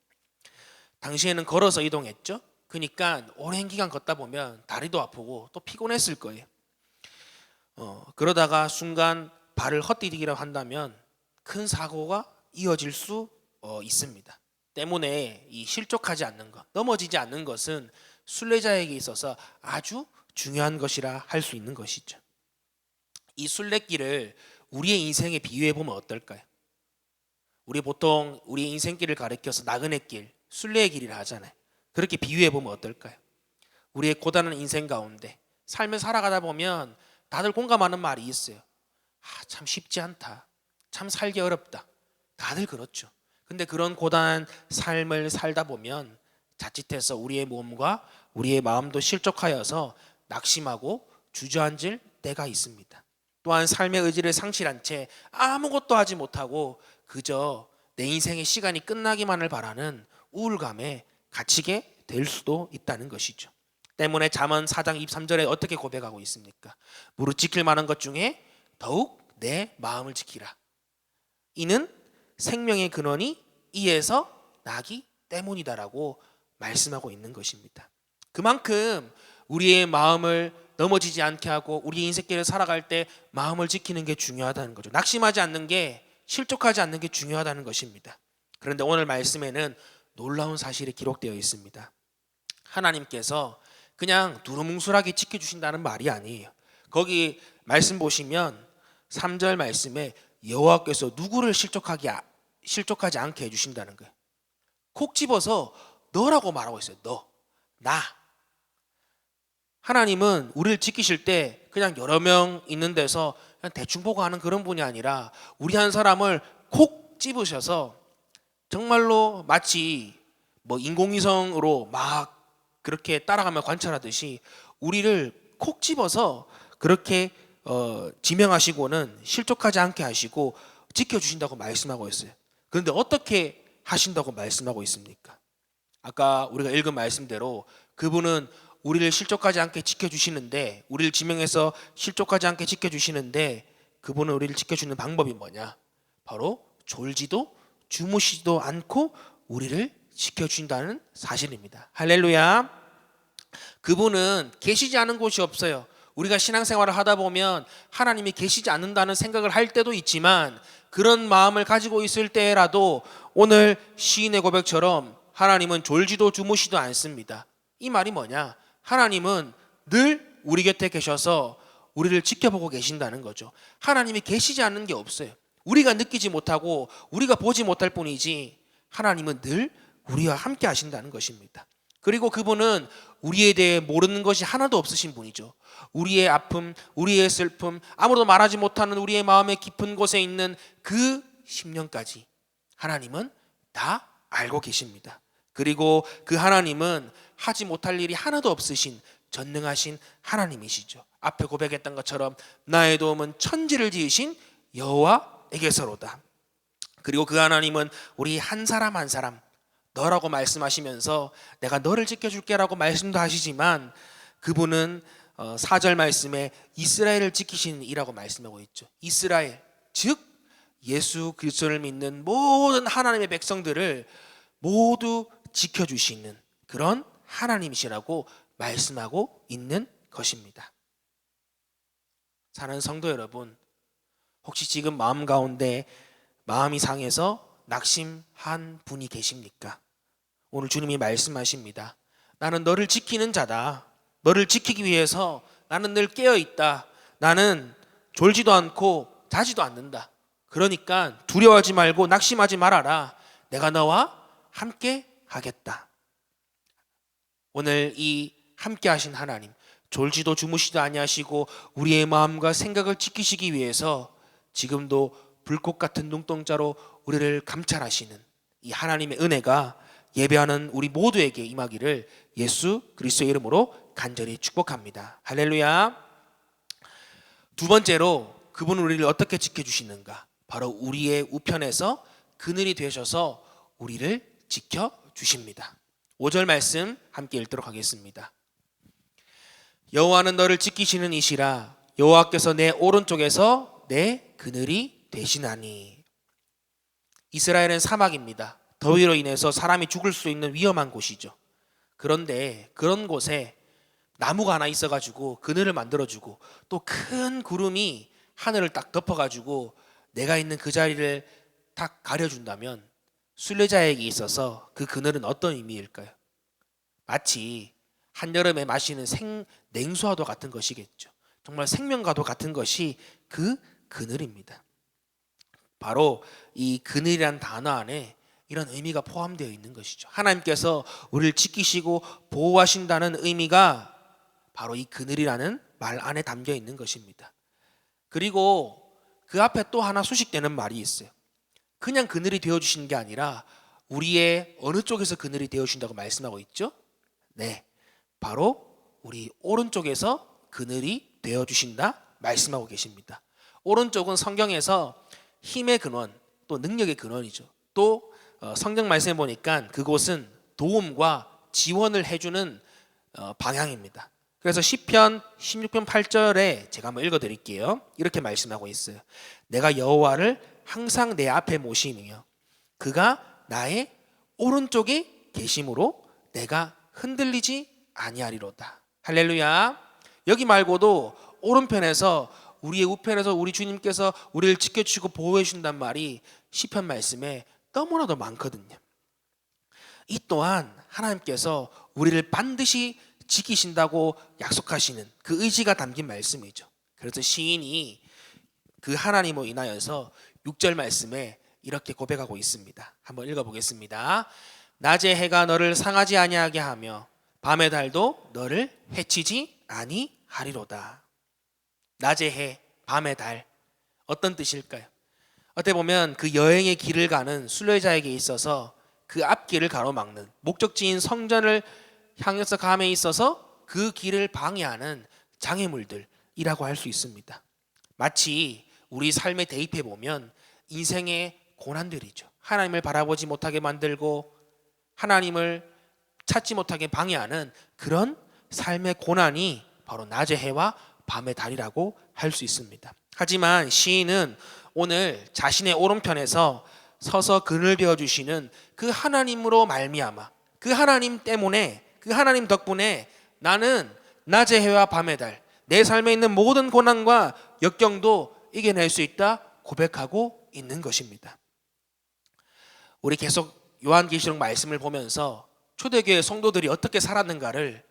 당시에는 걸어서 이동했죠. 그러니까 오랜 기간 걷다 보면 다리도 아프고 또 피곤했을 거예요. 그러다가 순간 발을 헛디디기라고 한다면 큰 사고가 이어질 수 있습니다. 때문에 이 실족하지 않는 것, 넘어지지 않는 것은 순례자에게 있어서 아주 중요한 것이라 할 수 있는 것이죠. 이 순례길을 우리의 인생에 비유해 보면 어떨까요? 우리 보통 우리의 인생길을 가리켜서 나그네 길, 순례의 길이라 하잖아요. 그렇게 비유해 보면 어떨까요? 우리의 고단한 인생 가운데 삶을 살아가다 보면 다들 공감하는 말이 있어요. 참 쉽지 않다. 참 살기 어렵다. 다들 그렇죠. 근데 그런 고단한 삶을 살다 보면 자칫해서 우리의 몸과 우리의 마음도 실족하여서 낙심하고 주저앉을 때가 있습니다. 또한 삶의 의지를 상실한 채 아무것도 하지 못하고 그저 내 인생의 시간이 끝나기만을 바라는 우울감에 갇히게 될 수도 있다는 것이죠. 때문에 잠언 4장 23절에 어떻게 고백하고 있습니까? 무릇 지킬 만한 것 중에 더욱 내 마음을 지키라. 이는 생명의 근원이 이에서 나기 때문이다라고 말씀하고 있는 것입니다. 그만큼 우리의 마음을 넘어지지 않게 하고 우리 인생길을 살아갈 때 마음을 지키는 게 중요하다는 거죠. 낙심하지 않는 게, 실족하지 않는 게 중요하다는 것입니다. 그런데 오늘 말씀에는 놀라운 사실이 기록되어 있습니다. 하나님께서 그냥 두루뭉술하게 지켜주신다는 말이 아니에요. 거기 말씀 보시면 3절 말씀에 여호와께서 누구를 실족하지 않게 해주신다는 거예요. 콕 집어서 너라고 말하고 있어요. 너, 나. 하나님은 우리를 지키실 때 그냥 여러 명 있는 데서 그냥 대충 보고 하는 그런 분이 아니라 우리 한 사람을 콕 집으셔서 정말로 마치 인공위성으로 막 그렇게 따라가며 관찰하듯이 우리를 콕 집어서 그렇게 지명하시고는 실족하지 않게 하시고 지켜주신다고 말씀하고 있어요. 그런데 어떻게 하신다고 말씀하고 있습니까? 아까 우리가 읽은 말씀대로 그분은 우리를 실족하지 않게 지켜주시는데, 우리를 지명해서 실족하지 않게 지켜주시는데 그분은 우리를 지켜주는 방법이 뭐냐? 바로 졸지도 주무시지도 않고 우리를 지켜준다는 사실입니다. 할렐루야. 그분은 계시지 않은 곳이 없어요. 우리가 신앙생활을 하다 보면 하나님이 계시지 않는다는 생각을 할 때도 있지만 그런 마음을 가지고 있을 때라도 오늘 시인의 고백처럼 하나님은 졸지도 주무시도 않습니다. 이 말이 뭐냐? 하나님은 늘 우리 곁에 계셔서 우리를 지켜보고 계신다는 거죠. 하나님이 계시지 않는 게 없어요. 우리가 느끼지 못하고 우리가 보지 못할 뿐이지 하나님은 늘 우리와 함께 하신다는 것입니다. 그리고 그분은 우리에 대해 모르는 것이 하나도 없으신 분이죠. 우리의 아픔, 우리의 슬픔, 아무도 말하지 못하는 우리의 마음의 깊은 곳에 있는 그 심령까지 하나님은 다 알고 계십니다. 그리고 그 하나님은 하지 못할 일이 하나도 없으신 전능하신 하나님이시죠. 앞에 고백했던 것처럼 나의 도움은 천지를 지으신 여호와에게서로다. 그리고 그 하나님은 우리 한 사람 한 사람 너라고 말씀하시면서 내가 너를 지켜줄게라고 말씀도 하시지만 그분은 4절 말씀에 이스라엘을 지키시는 이라고 말씀하고 있죠. 이스라엘, 즉 예수 그리스도를 믿는 모든 하나님의 백성들을 모두 지켜주시는 그런 하나님이시라고 말씀하고 있는 것입니다. 사랑하는 성도 여러분, 혹시 지금 마음 가운데 마음이 상해서 낙심한 분이 계십니까? 오늘 주님이 말씀하십니다. 나는 너를 지키는 자다. 너를 지키기 위해서 나는 늘 깨어 있다. 나는 졸지도 않고 자지도 않는다. 그러니까 두려워하지 말고 낙심하지 말아라. 내가 너와 함께 하겠다. 오늘 이 함께 하신 하나님, 졸지도 주무시도 아니하시고 우리의 마음과 생각을 지키시기 위해서 지금도 불꽃 같은 눈동자로 우리를 감찰하시는 이 하나님의 은혜가 예배하는 우리 모두에게 임하기를 예수 그리스도의 이름으로 간절히 축복합니다. 할렐루야. 두 번째로 그분은 우리를 어떻게 지켜주시는가? 바로 우리의 우편에서 그늘이 되셔서 우리를 지켜주십니다. 5절 말씀 함께 읽도록 하겠습니다. 여호와는 너를 지키시는 이시라. 여호와께서 내 오른쪽에서 내 그늘이 되시나니. 이스라엘은 사막입니다. 더위로 인해서 사람이 죽을 수 있는 위험한 곳이죠. 그런데 그런 곳에 나무가 하나 있어가지고 그늘을 만들어주고 또 큰 구름이 하늘을 딱 덮어가지고 내가 있는 그 자리를 딱 가려준다면 순례자에게 있어서 그 그늘은 어떤 의미일까요? 마치 한여름에 마시는 냉수와도 같은 것이겠죠. 정말 생명과도 같은 것이 그 그늘입니다. 바로 이 그늘이란 단어 안에 이런 의미가 포함되어 있는 것이죠. 하나님께서 우리를 지키시고 보호하신다는 의미가 바로 이 그늘이라는 말 안에 담겨 있는 것입니다. 그리고 그 앞에 또 하나 수식되는 말이 있어요. 그냥 그늘이 되어주시는 게 아니라 우리의 어느 쪽에서 그늘이 되어주신다고 말씀하고 있죠? 네, 바로 우리 오른쪽에서 그늘이 되어주신다 말씀하고 계십니다. 오른쪽은 성경에서 힘의 근원, 또 능력의 근원이죠. 또 성경 말씀에 보니까 그곳은 도움과 지원을 해주는 방향입니다. 그래서 시편 16편 8절에 제가 한번 읽어드릴게요. 이렇게 말씀하고 있어요. 내가 여호와를 항상 내 앞에 모시며 그가 나의 오른쪽에 계심으로 내가 흔들리지 아니하리로다. 할렐루야. 여기 말고도 오른편에서 우리의 우편에서 우리 주님께서 우리를 지켜주시고 보호해 주신단 말이 시편 말씀에 너무나도 많거든요. 이 또한 하나님께서 우리를 반드시 지키신다고 약속하시는 그 의지가 담긴 말씀이죠. 그래서 시인이 그 하나님으로 인하여서 6절 말씀에 이렇게 고백하고 있습니다. 한번 읽어보겠습니다. 낮의 해가 너를 상하지 아니하게 하며 밤의 달도 너를 해치지 아니하리로다. 낮의 해, 밤의 달, 어떤 뜻일까요? 어떻게 보면 그 여행의 길을 가는 순례자에게 있어서 그 앞길을 가로막는 목적지인 성전을 향해서 감에 있어서 그 길을 방해하는 장애물들이라고 할 수 있습니다. 마치 우리 삶에 대입해 보면 인생의 고난들이죠. 하나님을 바라보지 못하게 만들고 하나님을 찾지 못하게 방해하는 그런 삶의 고난이 바로 낮의 해와 밤의 달이라고 할 수 있습니다. 하지만 시인은 오늘 자신의 오른편에서 서서 그늘 베어주시는 그 하나님으로 말미암아 그 하나님 때문에 그 하나님 덕분에 나는 낮의 해와 밤의 달, 내 삶에 있는 모든 고난과 역경도 이겨낼 수 있다 고백하고 있는 것입니다. 우리 계속 요한계시록 말씀을 보면서 초대교회 성도들이 어떻게 살았는가를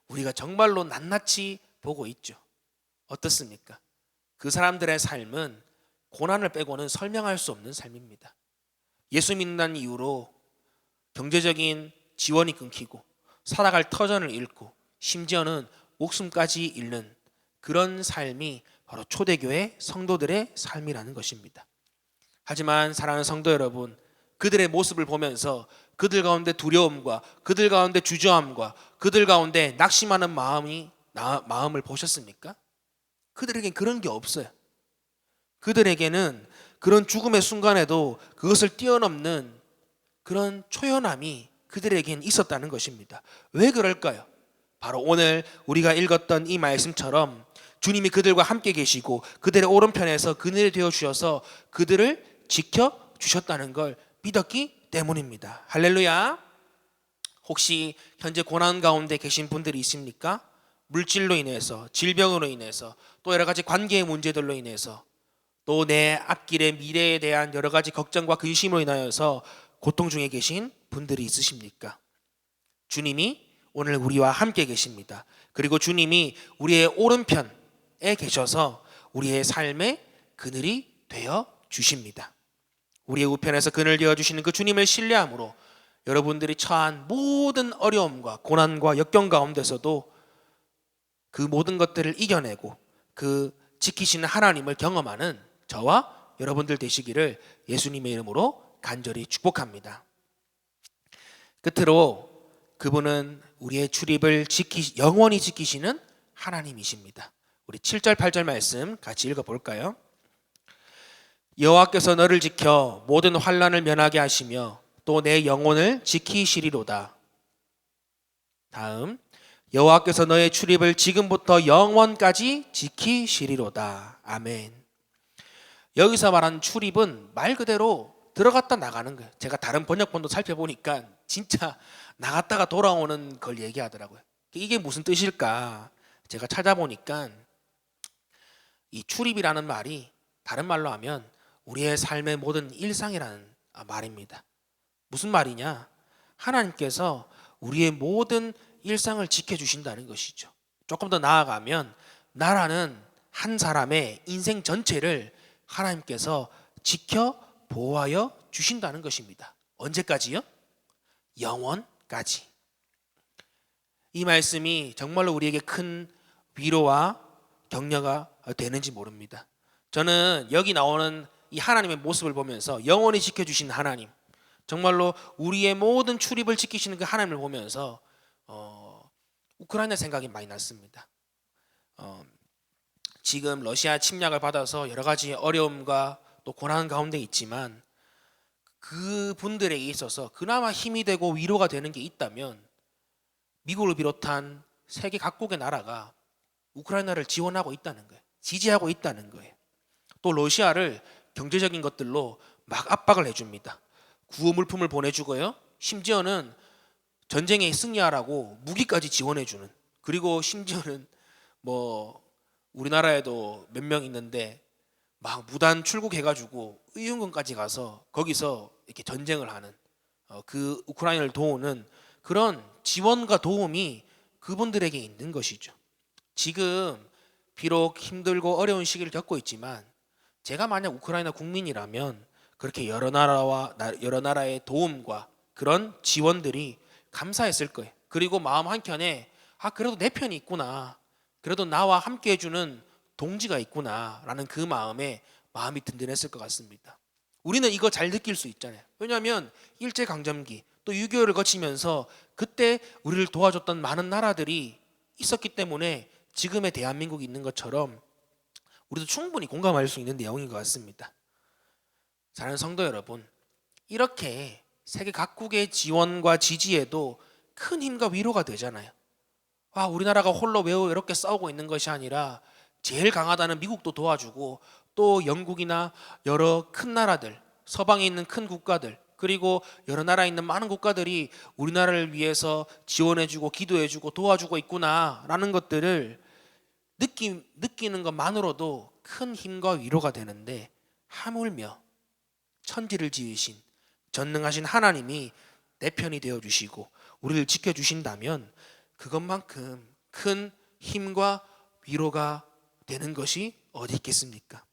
우리가 정말로 낱낱이 보고 있죠. 어떻습니까? 그 사람들의 삶은 고난을 빼고는 설명할 수 없는 삶입니다. 예수 믿는 이유로 경제적인 지원이 끊기고 살아갈 터전을 잃고 심지어는 목숨까지 잃는 그런 삶이 바로 초대교회 성도들의 삶이라는 것입니다. 하지만 사랑하는 성도 여러분, 그들의 모습을 보면서 그들 가운데 두려움과 그들 가운데 주저함과 그들 가운데 낙심하는 마음을 보셨습니까? 그들에겐 그런 게 없어요. 그들에게는 그런 죽음의 순간에도 그것을 뛰어넘는 그런 초연함이 그들에겐 있었다는 것입니다. 왜 그럴까요? 바로 오늘 우리가 읽었던 이 말씀처럼 주님이 그들과 함께 계시고 그들의 오른편에서 그늘이 되어 주셔서 그들을 지켜 주셨다는 걸 믿었기 때문입니다. 할렐루야. 혹시 현재 고난 가운데 계신 분들이 있습니까? 물질로 인해서, 질병으로 인해서, 또 여러 가지 관계의 문제들로 인해서, 또 내 앞길의 미래에 대한 여러 가지 걱정과 근심으로 인하여서 고통 중에 계신 분들이 있으십니까? 주님이 오늘 우리와 함께 계십니다. 그리고 주님이 우리의 오른편에 계셔서 우리의 삶의 그늘이 되어 주십니다. 우리의 우편에서 그늘 되어 주시는 그 주님을 신뢰함으로 여러분들이 처한 모든 어려움과 고난과 역경 가운데서도 그 모든 것들을 이겨내고 그 지키시는 하나님을 경험하는 저와 여러분들 되시기를 예수님의 이름으로 간절히 축복합니다. 끝으로 그분은 우리의 출입을 영원히 지키시는 하나님이십니다. 우리 7절 8절 말씀 같이 읽어볼까요? 여호와께서 너를 지켜 모든 환난을 면하게 하시며 또 내 영혼을 지키시리로다. 다음, 여호와께서 너의 출입을 지금부터 영원까지 지키시리로다. 아멘. 여기서 말하는 출입은 말 그대로 들어갔다 나가는 거예요. 제가 다른 번역본도 살펴보니까 진짜 나갔다가 돌아오는 걸 얘기하더라고요. 이게 무슨 뜻일까? 제가 찾아보니까 이 출입이라는 말이 다른 말로 하면 우리의 삶의 모든 일상이라는 말입니다. 무슨 말이냐? 하나님께서 우리의 모든 일상을 지켜주신다는 것이죠. 조금 더 나아가면 나라는 한 사람의 인생 전체를 하나님께서 지켜 보호하여 주신다는 것입니다. 언제까지요? 영원까지. 이 말씀이 정말로 우리에게 큰 위로와 격려가 되는지 모릅니다. 저는 여기 나오는 이 하나님의 모습을 보면서 영원히 지켜주신 하나님, 정말로 우리의 모든 출입을 지키시는 그 하나님을 보면서 우크라이나 생각이 많이 났습니다. 지금 러시아 침략을 받아서 여러 가지 어려움과 또 고난 가운데 있지만 그 분들에게 있어서 그나마 힘이 되고 위로가 되는 게 있다면 미국을 비롯한 세계 각국의 나라가 우크라이나를 지원하고 있다는 거예요. 지지하고 있다는 거예요. 또 러시아를 경제적인 것들로 막 압박을 해줍니다. 구호 물품을 보내주고요. 심지어는 전쟁에 승리하라고 무기까지 지원해주는, 그리고 심지어는 뭐 우리나라에도 몇 명 있는데 막 무단 출국해가지고 의용군까지 가서 거기서 이렇게 전쟁을 하는 그 우크라이나를 도우는 그런 지원과 도움이 그분들에게 있는 것이죠. 지금 비록 힘들고 어려운 시기를 겪고 있지만 제가 만약 우크라이나 국민이라면 그렇게 여러 나라의 도움과 그런 지원들이 감사했을 거예요. 그리고 마음 한켠에 그래도 내 편이 있구나, 그래도 나와 함께 해주는 동지가 있구나 라는 그 마음이 든든했을 것 같습니다. 우리는 이거 잘 느낄 수 있잖아요. 왜냐하면 일제강점기 또 6.25를 거치면서 그때 우리를 도와줬던 많은 나라들이 있었기 때문에 지금의 대한민국이 있는 것처럼 우리도 충분히 공감할 수 있는 내용인 것 같습니다. 사랑하는 성도 여러분, 이렇게 세계 각국의 지원과 지지에도 큰 힘과 위로가 되잖아요. 우리나라가 홀로 매우 외롭게 싸우고 있는 것이 아니라 제일 강하다는 미국도 도와주고 또 영국이나 여러 큰 나라들, 서방에 있는 큰 국가들, 그리고 여러 나라에 있는 많은 국가들이 우리나라를 위해서 지원해주고 기도해주고 도와주고 있구나라는 것들을 느끼는 것만으로도 큰 힘과 위로가 되는데, 하물며 천지를 지으신 전능하신 하나님이 내 편이 되어주시고 우리를 지켜주신다면 그것만큼 큰 힘과 위로가 되는 것이 어디 있겠습니까?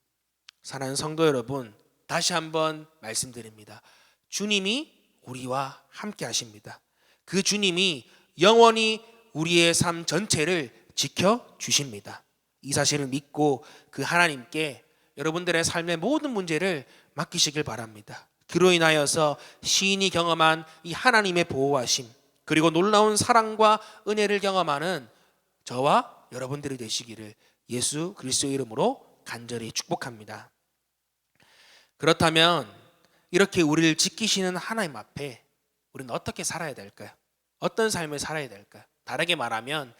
사랑하는 성도 여러분, 다시 한번 말씀드립니다. 주님이 우리와 함께 하십니다. 그 주님이 영원히 우리의 삶 전체를 지켜주십니다. 이 사실을 믿고 그 하나님께 여러분들의 삶의 모든 문제를 맡기시길 바랍니다. 그로 인하여서 시인이 경험한 이 하나님의 보호하심, 그리고 놀라운 사랑과 은혜를 경험하는 저와 여러분들이 되시기를 예수 그리스도의 이름으로 간절히 축복합니다. 그렇다면 이렇게 우리를 지키시는 하나님 앞에 우리는 어떻게 살아야 될까요? 어떤 삶을 살아야 될까요? 다르게 말하면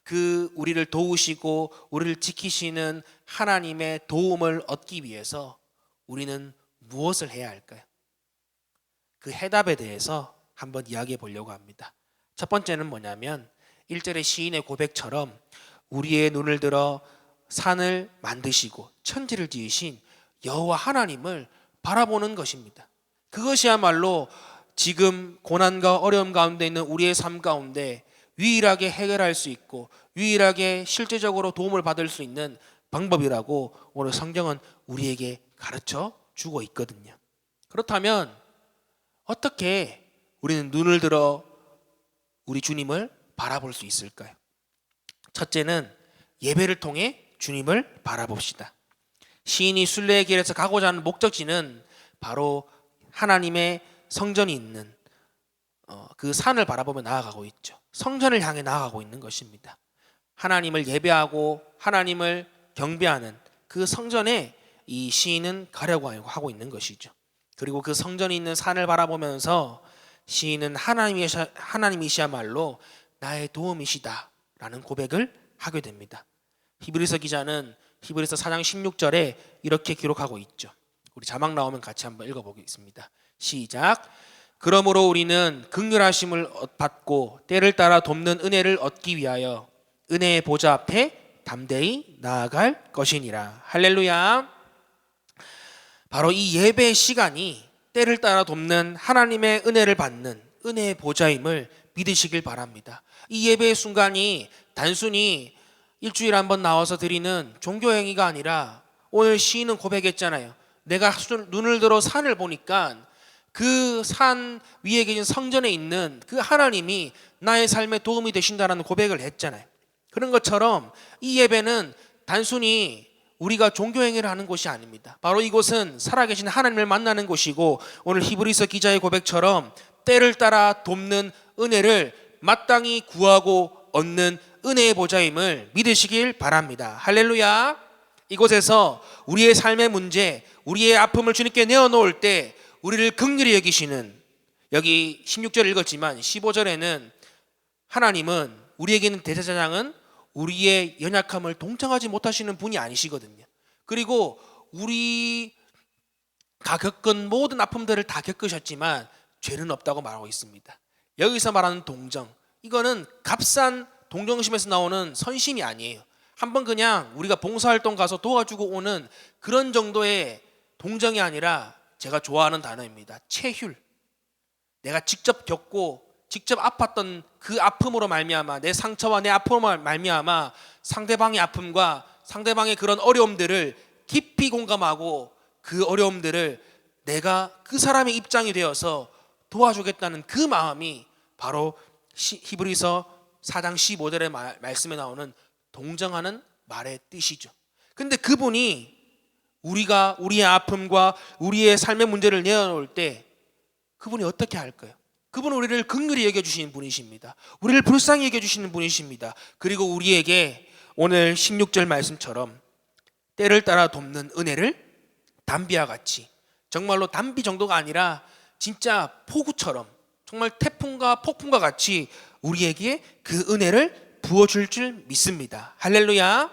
그 우리를 도우시고 우리를 지키시는 하나님의 도움을 얻기 위해서 우리는 무엇을 해야 할까요? 그 해답에 대해서 한번 이야기해 보려고 합니다. 첫 번째는 뭐냐면 1절의 시인의 고백처럼 우리의 눈을 들어 산을 만드시고 천지를 지으신 여호와 하나님을 바라보는 것입니다. 그것이야말로 지금 고난과 어려움 가운데 있는 우리의 삶 가운데 유일하게 해결할 수 있고 유일하게 실제적으로 도움을 받을 수 있는 방법이라고 오늘 성경은 우리에게 가르쳐 주고 있거든요. 그렇다면 어떻게 우리는 눈을 들어 우리 주님을 바라볼 수 있을까요? 첫째는 예배를 통해 주님을 바라봅시다. 시인이 순례의 길에서 가고자 하는 목적지는 바로 하나님의 성전이 있는 그 산을 바라보며 나아가고 있죠. 성전을 향해 나아가고 있는 것입니다. 하나님을 예배하고 하나님을 경배하는 그 성전에 이 시인은 가려고 하고 있는 것이죠. 그리고 그 성전이 있는 산을 바라보면서 시인은 하나님이시야말로 나의 도움이시다라는 고백을 하게 됩니다. 히브리서 기자는 히브리서 4장 16절에 이렇게 기록하고 있죠. 우리 자막 나오면 같이 한번 읽어보겠습니다. 시작. 그러므로 우리는 긍휼하심을 받고 때를 따라 돕는 은혜를 얻기 위하여 은혜의 보좌 앞에 담대히 나아갈 것이니라. 할렐루야. 바로 이 예배의 시간이 때를 따라 돕는 하나님의 은혜를 받는 은혜의 보좌임을 믿으시길 바랍니다. 이 예배의 순간이 단순히 일주일에 한 번 나와서 드리는 종교행위가 아니라 오늘 시인은 고백했잖아요. 내가 눈을 들어 산을 보니까 그 산 위에 계신 성전에 있는 그 하나님이 나의 삶에 도움이 되신다라는 고백을 했잖아요. 그런 것처럼 이 예배는 단순히 우리가 종교행위를 하는 곳이 아닙니다. 바로 이곳은 살아계신 하나님을 만나는 곳이고 오늘 히브리서 기자의 고백처럼 때를 따라 돕는 은혜를 마땅히 구하고 얻는 은혜의 보좌임을 믿으시길 바랍니다. 할렐루야. 이곳에서 우리의 삶의 문제, 우리의 아픔을 주님께 내어놓을 때 우리를 긍휼히 여기시는, 여기 16절 읽었지만 15절에는 하나님은 우리에게는 대제사장은 우리의 연약함을 동정하지 못하시는 분이 아니시거든요. 그리고 우리가 겪은 모든 아픔들을 다 겪으셨지만 죄는 없다고 말하고 있습니다. 여기서 말하는 동정, 이거는 값싼 동정심에서 나오는 선심이 아니에요. 한번 그냥 우리가 봉사활동 가서 도와주고 오는 그런 정도의 동정이 아니라 제가 좋아하는 단어입니다. 체휼. 내가 직접 겪고 직접 아팠던 그 아픔으로 말미암아, 내 상처와 내 아픔으로 말미암아 상대방의 아픔과 상대방의 그런 어려움들을 깊이 공감하고 그 어려움들을 내가 그 사람의 입장이 되어서 도와주겠다는 그 마음이 바로 히브리서 4장 15절의 말씀에 나오는 동정하는 말의 뜻이죠. 근데 그분이 우리가 우리의 아픔과 우리의 삶의 문제를 내어놓을 때 그분이 어떻게 할까요? 그분은 우리를 긍휼히 여겨주시는 분이십니다. 우리를 불쌍히 여겨주시는 분이십니다. 그리고 우리에게 오늘 16절 말씀처럼 때를 따라 돕는 은혜를 담비와 같이, 정말로 담비 정도가 아니라 진짜 폭우처럼, 정말 태풍과 폭풍과 같이 우리에게 그 은혜를 부어줄 줄 믿습니다. 할렐루야.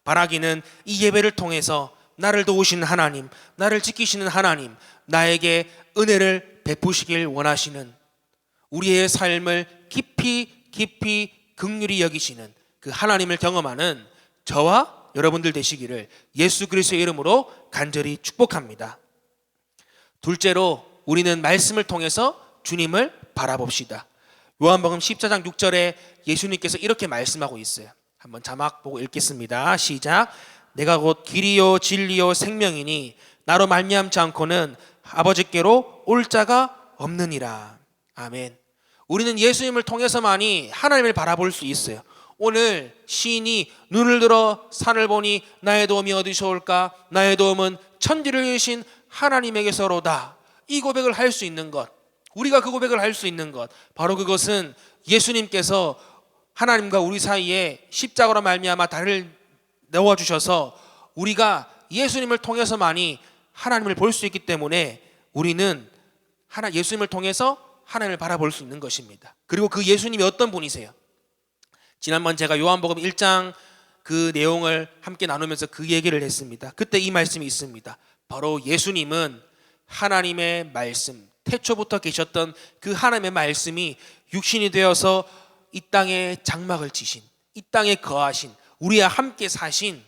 바라기는 이 예배를 통해서 나를 도우시는 하나님, 나를 지키시는 하나님, 나에게 은혜를 베푸시길 원하시는, 우리의 삶을 깊이 긍휼히 여기시는 그 하나님을 경험하는 저와 여러분들 되시기를 예수 그리스도의 이름으로 간절히 축복합니다. 둘째로 우리는 말씀을 통해서 주님을 바라봅시다. 요한복음 14장 6절에 예수님께서 이렇게 말씀하고 있어요. 한번 자막 보고 읽겠습니다. 시작. 내가 곧 길이요 진리요 생명이니 나로 말미암지 않고는 아버지께로 올 자가 없느니라. 아멘. 우리는 예수님을 통해서만이 하나님을 바라볼 수 있어요. 오늘 시인이 눈을 들어 산을 보니 나의 도움이 어디서 올까? 나의 도움은 천지를 지으신 하나님에게서로다. 이 고백을 할 수 있는 것, 우리가 그 고백을 할 수 있는 것, 바로 그것은 예수님께서 하나님과 우리 사이에 십자가로 말미암아 다리를 내어주셔서 우리가 예수님을 통해서만이 하나님을 볼 수 있기 때문에 우리는 예수님을 통해서 하나님을 바라볼 수 있는 것입니다. 그리고 그 예수님이 어떤 분이세요? 지난번 제가 요한복음 1장 그 내용을 함께 나누면서 그 얘기를 했습니다. 그때 이 말씀이 있습니다. 바로 예수님은 하나님의 말씀, 태초부터 계셨던 그 하나님의 말씀이 육신이 되어서 이 땅에 장막을 치신, 이 땅에 거하신, 우리와 함께 사신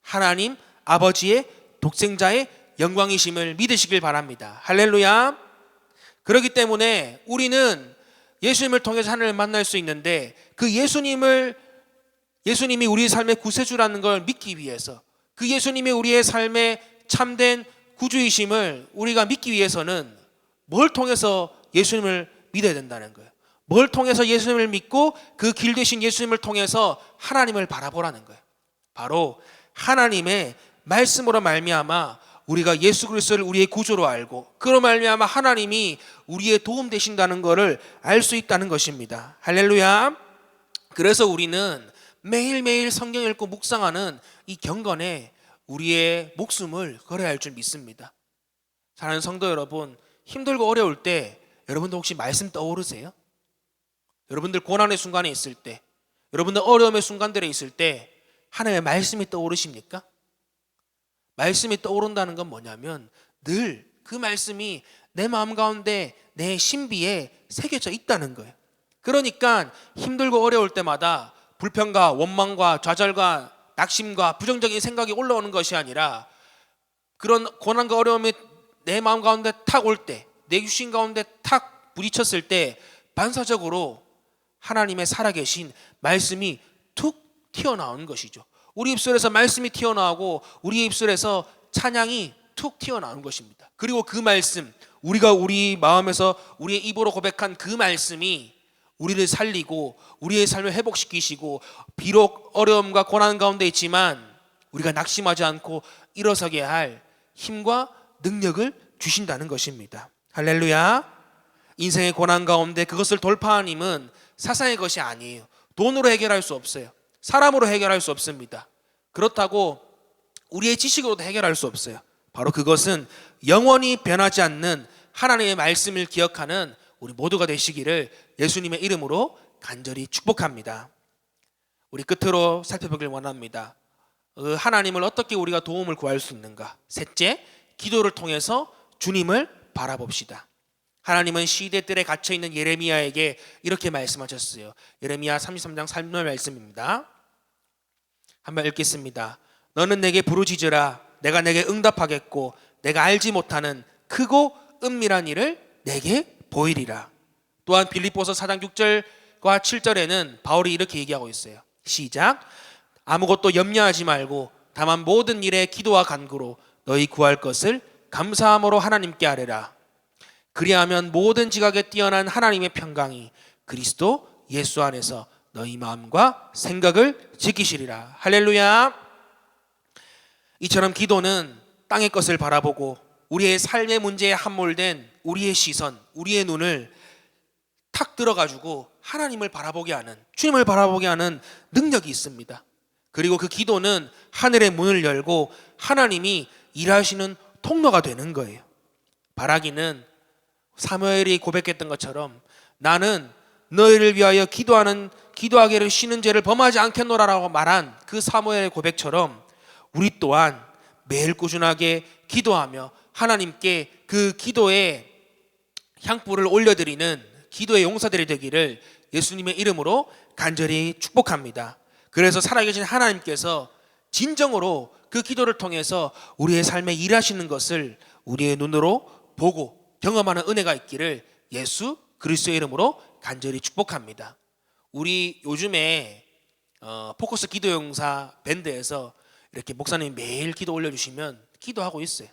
하나님 아버지의 독생자의 영광이심을 믿으시길 바랍니다. 할렐루야. 그렇기 때문에 우리는 예수님을 통해서 하나님을 만날 수 있는데, 그 예수님이 우리의 삶의 구세주라는 걸 믿기 위해서, 그 예수님이 우리의 삶의 참된 구주이심을 우리가 믿기 위해서는 뭘 통해서 예수님을 믿어야 된다는 거예요. 뭘 통해서 예수님을 믿고 그 길 되신 예수님을 통해서 하나님을 바라보라는 거예요. 바로 하나님의 말씀으로 말미암아 우리가 예수 그리스도를 우리의 구주로 알고, 그로 말미암아 하나님이 우리의 도움 되신다는 것을 알 수 있다는 것입니다. 할렐루야. 그래서 우리는 매일매일 성경 읽고 묵상하는 이 경건에 우리의 목숨을 걸어야 할 줄 믿습니다. 사랑하는 성도 여러분, 힘들고 어려울 때 여러분들 혹시 말씀 떠오르세요? 여러분들 고난의 순간에 있을 때, 여러분들 어려움의 순간들에 있을 때 하나님의 말씀이 떠오르십니까? 말씀이 떠오른다는 건 뭐냐면 늘 그 말씀이 내 마음 가운데, 내 신비에 새겨져 있다는 거예요. 그러니까 힘들고 어려울 때마다 불평과 원망과 좌절과 낙심과 부정적인 생각이 올라오는 것이 아니라, 그런 고난과 어려움이 내 마음 가운데 탁 올 때, 내 육신 가운데 탁 부딪혔을 때 반사적으로 하나님의 살아계신 말씀이 툭 튀어나오는 것이죠. 우리 입술에서 말씀이 튀어나오고 우리의 입술에서 찬양이 툭 튀어나오는 것입니다. 그리고 그 말씀, 우리가 우리 마음에서 우리의 입으로 고백한 그 말씀이 우리를 살리고 우리의 삶을 회복시키시고, 비록 어려움과 고난 가운데 있지만 우리가 낙심하지 않고 일어서게 할 힘과 능력을 주신다는 것입니다. 할렐루야. 인생의 고난 가운데 그것을 돌파하는 힘은 사상의 것이 아니에요. 돈으로 해결할 수 없어요. 사람으로 해결할 수 없습니다. 그렇다고 우리의 지식으로도 해결할 수 없어요. 바로 그것은 영원히 변하지 않는 하나님의 말씀을 기억하는 우리 모두가 되시기를 예수님의 이름으로 간절히 축복합니다. 우리 끝으로 살펴보길 원합니다. 하나님을 어떻게 우리가 도움을 구할 수 있는가? 셋째, 기도를 통해서 주님을 바라봅시다. 하나님은 시대들에 갇혀있는 예레미야에게 이렇게 말씀하셨어요. 예레미야 33장 3절 말씀입니다. 한번 읽겠습니다. 너는 내게 부르짖으라. 내가 내게 응답하겠고 내가 알지 못하는 크고 은밀한 일을 내게 보이리라. 또한 빌립보서 4장 6절과 7절에는 바울이 이렇게 얘기하고 있어요. 시작. 아무것도 염려하지 말고 다만 모든 일에 기도와 간구로 너희 구할 것을 감사함으로 하나님께 아뢰라. 그리하면 모든 지각에 뛰어난 하나님의 평강이 그리스도 예수 안에서 너희 마음과 생각을 지키시리라. 할렐루야. 이처럼 기도는 땅의 것을 바라보고 우리의 삶의 문제에 함몰된 우리의 시선, 우리의 눈을 탁 들어가지고 하나님을 바라보게 하는, 주님을 바라보게 하는 능력이 있습니다. 그리고 그 기도는 하늘의 문을 열고 하나님이 일하시는 통로가 되는 거예요. 바라기는 사무엘이 고백했던 것처럼 나는 너희를 위하여 기도하기를 쉬는 죄를 범하지 않겠노라라고 말한 그 사무엘의 고백처럼 우리 또한 매일 꾸준하게 기도하며 하나님께 그 기도의 향불을 올려드리는 기도의 용사들이 되기를 예수님의 이름으로 간절히 축복합니다. 그래서 살아계신 하나님께서 진정으로 그 기도를 통해서 우리의 삶에 일하시는 것을 우리의 눈으로 보고 경험하는 은혜가 있기를 예수 그리스도의 이름으로 간절히 축복합니다. 우리 요즘에 포커스 기도용사 밴드에서 이렇게 목사님이 매일 기도 올려주시면 기도하고 있어요.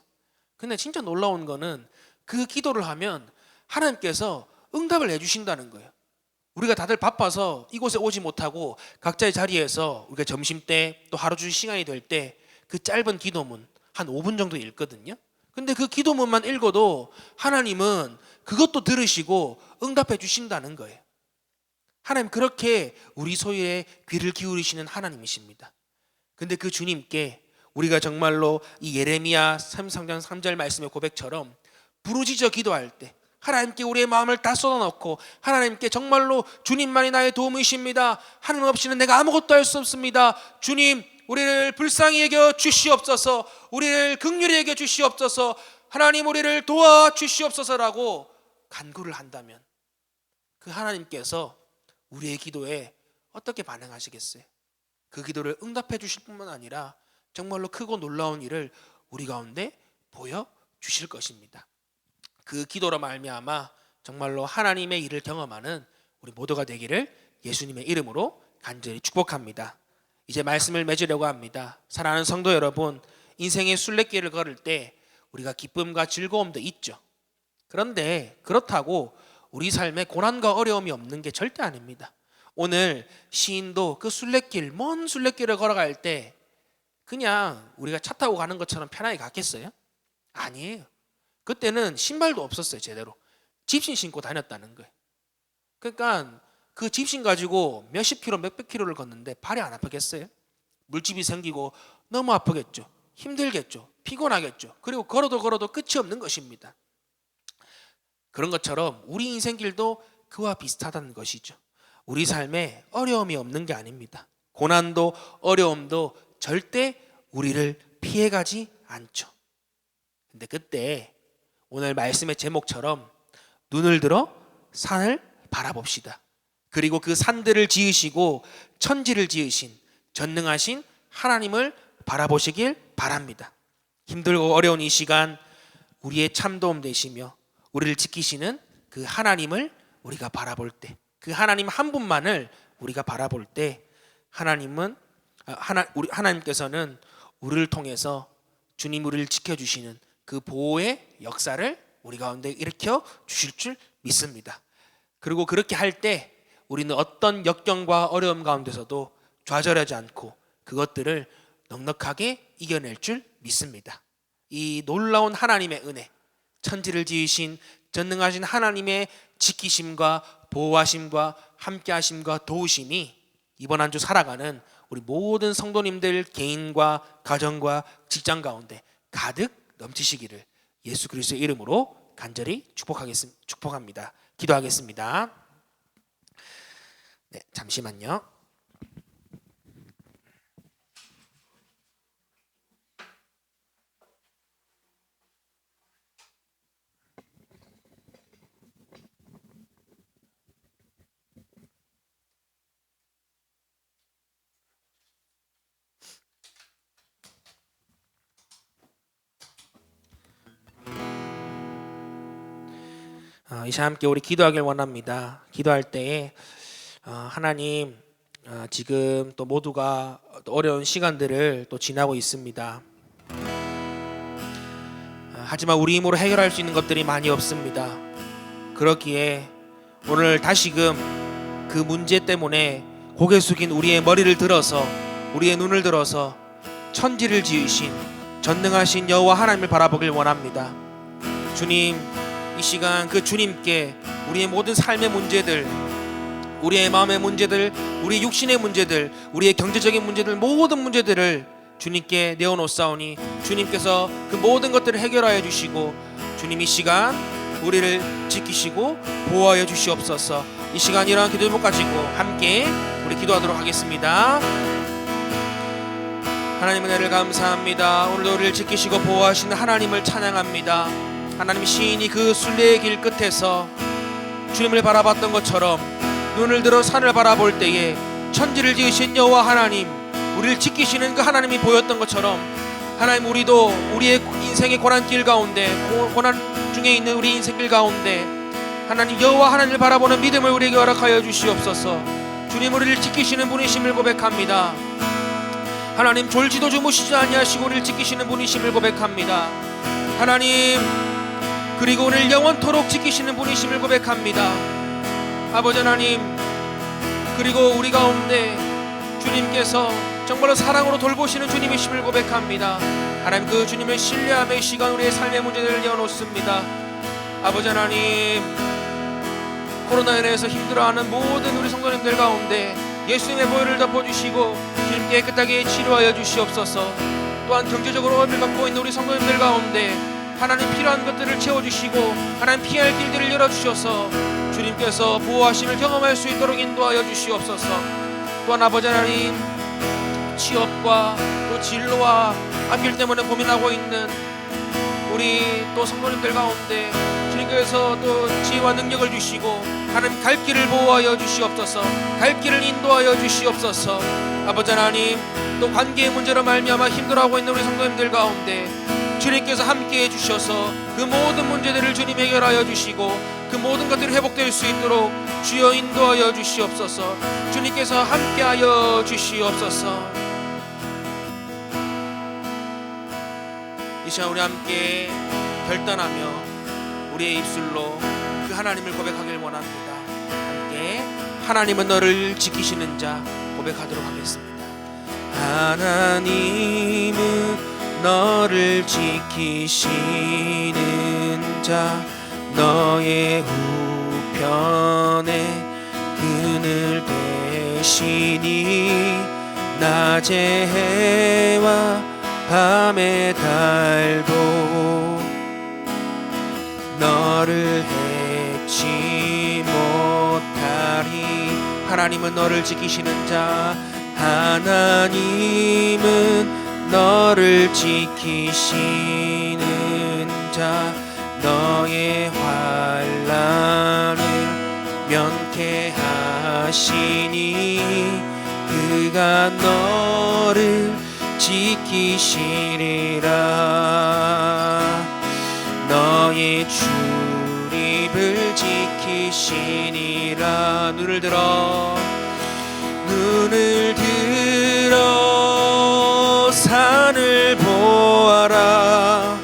근데 진짜 놀라운 거는 그 기도를 하면 하나님께서 응답을 해주신다는 거예요. 우리가 다들 바빠서 이곳에 오지 못하고 각자의 자리에서 우리가 점심때 또 하루 중 시간이 될 때 그 짧은 기도문 한 5분 정도 읽거든요. 근데 그 기도문만 읽어도 하나님은 그것도 들으시고 응답해 주신다는 거예요. 하나님 그렇게 우리 소리에 귀를 기울이시는 하나님이십니다. 근데 그 주님께 우리가 정말로 이 예레미야 33장 3절 말씀의 고백처럼 부르짖어 기도할 때, 하나님께 우리의 마음을 다 쏟아놓고 하나님께 정말로 주님만이 나의 도움이십니다, 하나님 없이는 내가 아무것도 할 수 없습니다, 주님 우리를 불쌍히 여겨 주시옵소서, 우리를 긍휼히 여겨 주시옵소서, 하나님 우리를 도와 주시옵소서라고 간구를 한다면 그 하나님께서 우리의 기도에 어떻게 반응하시겠어요? 그 기도를 응답해 주실 뿐만 아니라 정말로 크고 놀라운 일을 우리 가운데 보여주실 것입니다. 그 기도로 말미암아 정말로 하나님의 일을 경험하는 우리 모두가 되기를 예수님의 이름으로 간절히 축복합니다. 이제 말씀을 맺으려고 합니다. 사랑하는 성도 여러분, 인생의 순례길을 걸을 때 우리가 기쁨과 즐거움도 있죠. 그런데 그렇다고 우리 삶에 고난과 어려움이 없는 게 절대 아닙니다. 오늘 시인도 그 순례길, 먼 순례길을 걸어갈 때 그냥 우리가 차 타고 가는 것처럼 편하게 갔겠어요? 아니에요. 그때는 신발도 없었어요. 제대로 집신 신고 다녔다는 거예요. 그러니까 그 집신 가지고 몇십 킬로 몇백 킬로를 걷는데 발이 안 아프겠어요? 물집이 생기고 너무 아프겠죠. 힘들겠죠. 피곤하겠죠. 그리고 걸어도 끝이 없는 것입니다. 그런 것처럼 우리 인생길도 그와 비슷하다는 것이죠. 우리 삶에 어려움이 없는 게 아닙니다. 고난도 어려움도 절대 우리를 피해가지 않죠. 근데 그때 오늘 말씀의 제목처럼 눈을 들어 산을 바라봅시다. 그리고 그 산들을 지으시고 천지를 지으신 전능하신 하나님을 바라보시길 바랍니다. 힘들고 어려운 이 시간 우리의 참도움 되시며 우리를 지키시는 그 하나님을 우리가 바라볼 때, 그 하나님 한 분만을 우리가 바라볼 때 하나님께서는 우리를 통해서 주님 우리를 지켜주시는 그 보호의 역사를 우리 가운데 일으켜 주실 줄 믿습니다. 그리고 그렇게 할 때 우리는 어떤 역경과 어려움 가운데서도 좌절하지 않고 그것들을 넉넉하게 이겨낼 줄 믿습니다. 이 놀라운 하나님의 은혜, 천지를 지으신 전능하신 하나님의 지키심과 보호하심과 함께하심과 도우심이 이번 한 주 살아가는 우리 모든 성도님들 개인과 가정과 직장 가운데 가득 넘치시기를 예수 그리스도의 이름으로 간절히 축복합니다. 기도하겠습니다. 네, 잠시만요. 이 시간 함께 우리 기도하길 원합니다. 기도할 때에 하나님, 지금 또 모두가 어려운 시간들을 또 지나고 있습니다. 하지만 우리 힘으로 해결할 수 있는 것들이 많이 없습니다. 그렇기에 오늘 다시금 그 문제 때문에 고개 숙인 우리의 머리를 들어서, 우리의 눈을 들어서 천지를 지으신 전능하신 여호와 하나님을 바라보길 원합니다. 주님, 이 시간 그 주님께 우리의 모든 삶의 문제들, 우리의 마음의 문제들, 우리 육신의 문제들, 우리의 경제적인 문제들, 모든 문제들을 주님께 내어놓사오니 주님께서 그 모든 것들을 해결하여 주시고 주님 이 시간 우리를 지키시고 보호하여 주시옵소서. 이 시간 이러한 기도 제목 가지고 함께 우리 기도하도록 하겠습니다. 하나님 은혜를 감사합니다. 오늘도 우리를 지키시고 보호하시는 하나님을 찬양합니다. 하나님, 시인이 그 순례의 길 끝에서 주님을 바라봤던 것처럼 눈을 들어 산을 바라볼 때에 천지를 지으신 여호와 하나님, 우리를 지키시는 그 하나님이 보였던 것처럼 하나님, 우리도 우리의 인생의 고난길 가운데, 고난 중에 있는 우리 인생길 가운데 하나님 여호와 하나님을 바라보는 믿음을 우리에게 허락하여 주시옵소서. 주님, 우리를 지키시는 분이심을 고백합니다. 하나님, 졸지도 주무시지 아니하시고 우리를 지키시는 분이심을 고백합니다. 하나님, 그리고 오늘 영원토록 지키시는 분이심을 고백합니다. 아버지 하나님, 그리고 우리 가운데 주님께서 정말로 사랑으로 돌보시는 주님이심을 고백합니다. 하나님, 그 주님을 신뢰하며 이 시간 우리의 삶의 문제들을 내어놓습니다. 아버지 하나님, 코로나에 인해서 힘들어하는 모든 우리 성도님들 가운데 예수님의 보혈을 덮어주시고 주님 깨끗하게 치료하여 주시옵소서. 또한 경제적으로 어려움을 겪고 있는 우리 성도님들 가운데 하나님 필요한 것들을 채워주시고 하나님 피할 길들을 열어주셔서 주님께서 보호하심을 경험할 수 있도록 인도하여 주시옵소서. 또한 아버지 하나님, 취업과 또 진로와 앞길 때문에 고민하고 있는 우리 또 성도님들 가운데 주님께서 또 지혜와 능력을 주시고 하나님 갈 길을 보호하여 주시옵소서. 갈 길을 인도하여 주시옵소서. 아버지 하나님, 또 관계의 문제로 말미암아 힘들어하고 있는 우리 성도님들 가운데 주님께서 함께해 주셔서 그 모든 문제들을 주님 해결하여 주시고 그 모든 것들이 회복될 수 있도록 주여 인도하여 주시옵소서. 주님께서 함께하여 주시옵소서. 이 시간 우리 함께 결단하며 우리의 입술로 그 하나님을 고백하길 원합니다. 함께 하나님은 너를 지키시는 자 고백하도록 하겠습니다. 하나님은 너를 지키시는 자, 너의 우편에 그늘 되시니 낮의 해와 밤의 달도 너를 해치 못하리. 하나님은 너를 지키시는 자, 하나님은 너를 지키시는 자, 너의 환난을 면케하시니 그가 너를 지키시리라. 너의 출입을 지키시니라. 눈을 들어 산을 보아라.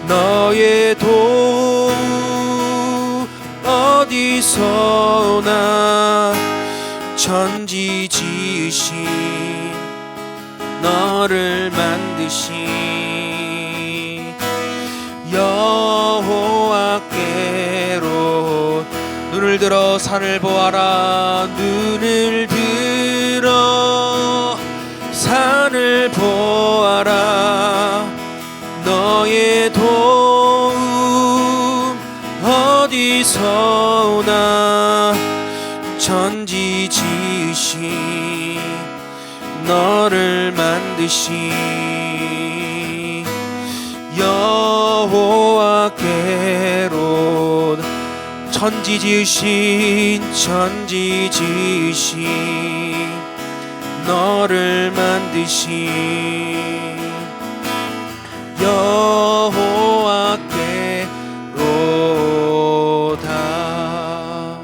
너의 도움 어디서 오나. 천지 지으신 너를 만드신 여호와께로. 눈을 들어 산을 보아라. 눈을 들어 산을 보아라. 너의 도움 어디서 오나. 천지 지으신 너를 만드신 여호와께로. 천지 지으신 너를 만드신 여호와께로다.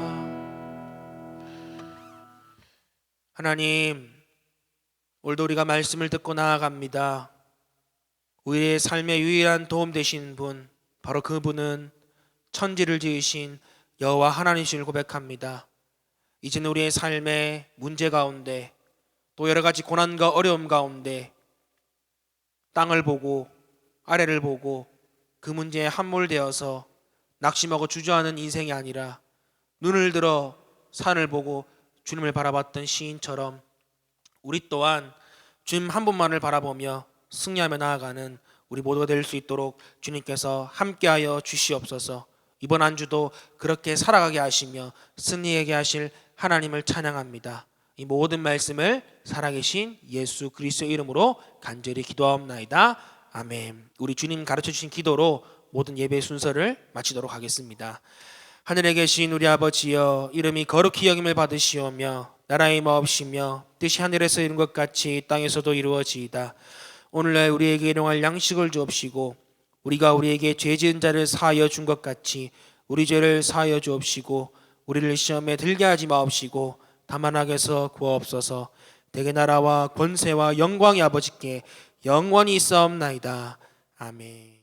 하나님, 오늘도 우리가 말씀을 듣고 나아갑니다. 우리의 삶의 유일한 도움 되신 분, 바로 그분은 천지를 지으신 여호와 하나님이심을 고백합니다. 이제는 우리의 삶의 문제 가운데 또 여러 가지 고난과 어려움 가운데 땅을 보고 아래를 보고 그 문제에 함몰되어서 낙심하고 주저하는 인생이 아니라 눈을 들어 산을 보고 주님을 바라봤던 시인처럼 우리 또한 주님 한 분만을 바라보며 승리하며 나아가는 우리 모두가 될 수 있도록 주님께서 함께하여 주시옵소서. 이번 한 주도 그렇게 살아가게 하시며 승리하게 하실 하나님을 찬양합니다. 이 모든 말씀을 살아계신 예수 그리스도의 이름으로 간절히 기도하옵나이다. 아멘. 우리 주님 가르쳐주신 기도로 모든 예배 순서를 마치도록 하겠습니다. 하늘에 계신 우리 아버지여, 이름이 거룩히 여김을 받으시오며 나라의 마옵시며 뜻이 하늘에서 이룬 것 같이 땅에서도 이루어지이다. 오늘날 우리에게 일용할 양식을 주옵시고 우리가 우리에게 죄 지은 자를 사하여 준 것 같이 우리 죄를 사하여 주옵시고 우리를 시험에 들게 하지 마옵시고 다만 악에서 구하옵소서. 대개 나라와 권세와 영광이 아버지께 영원히 있사옵나이다. 아멘.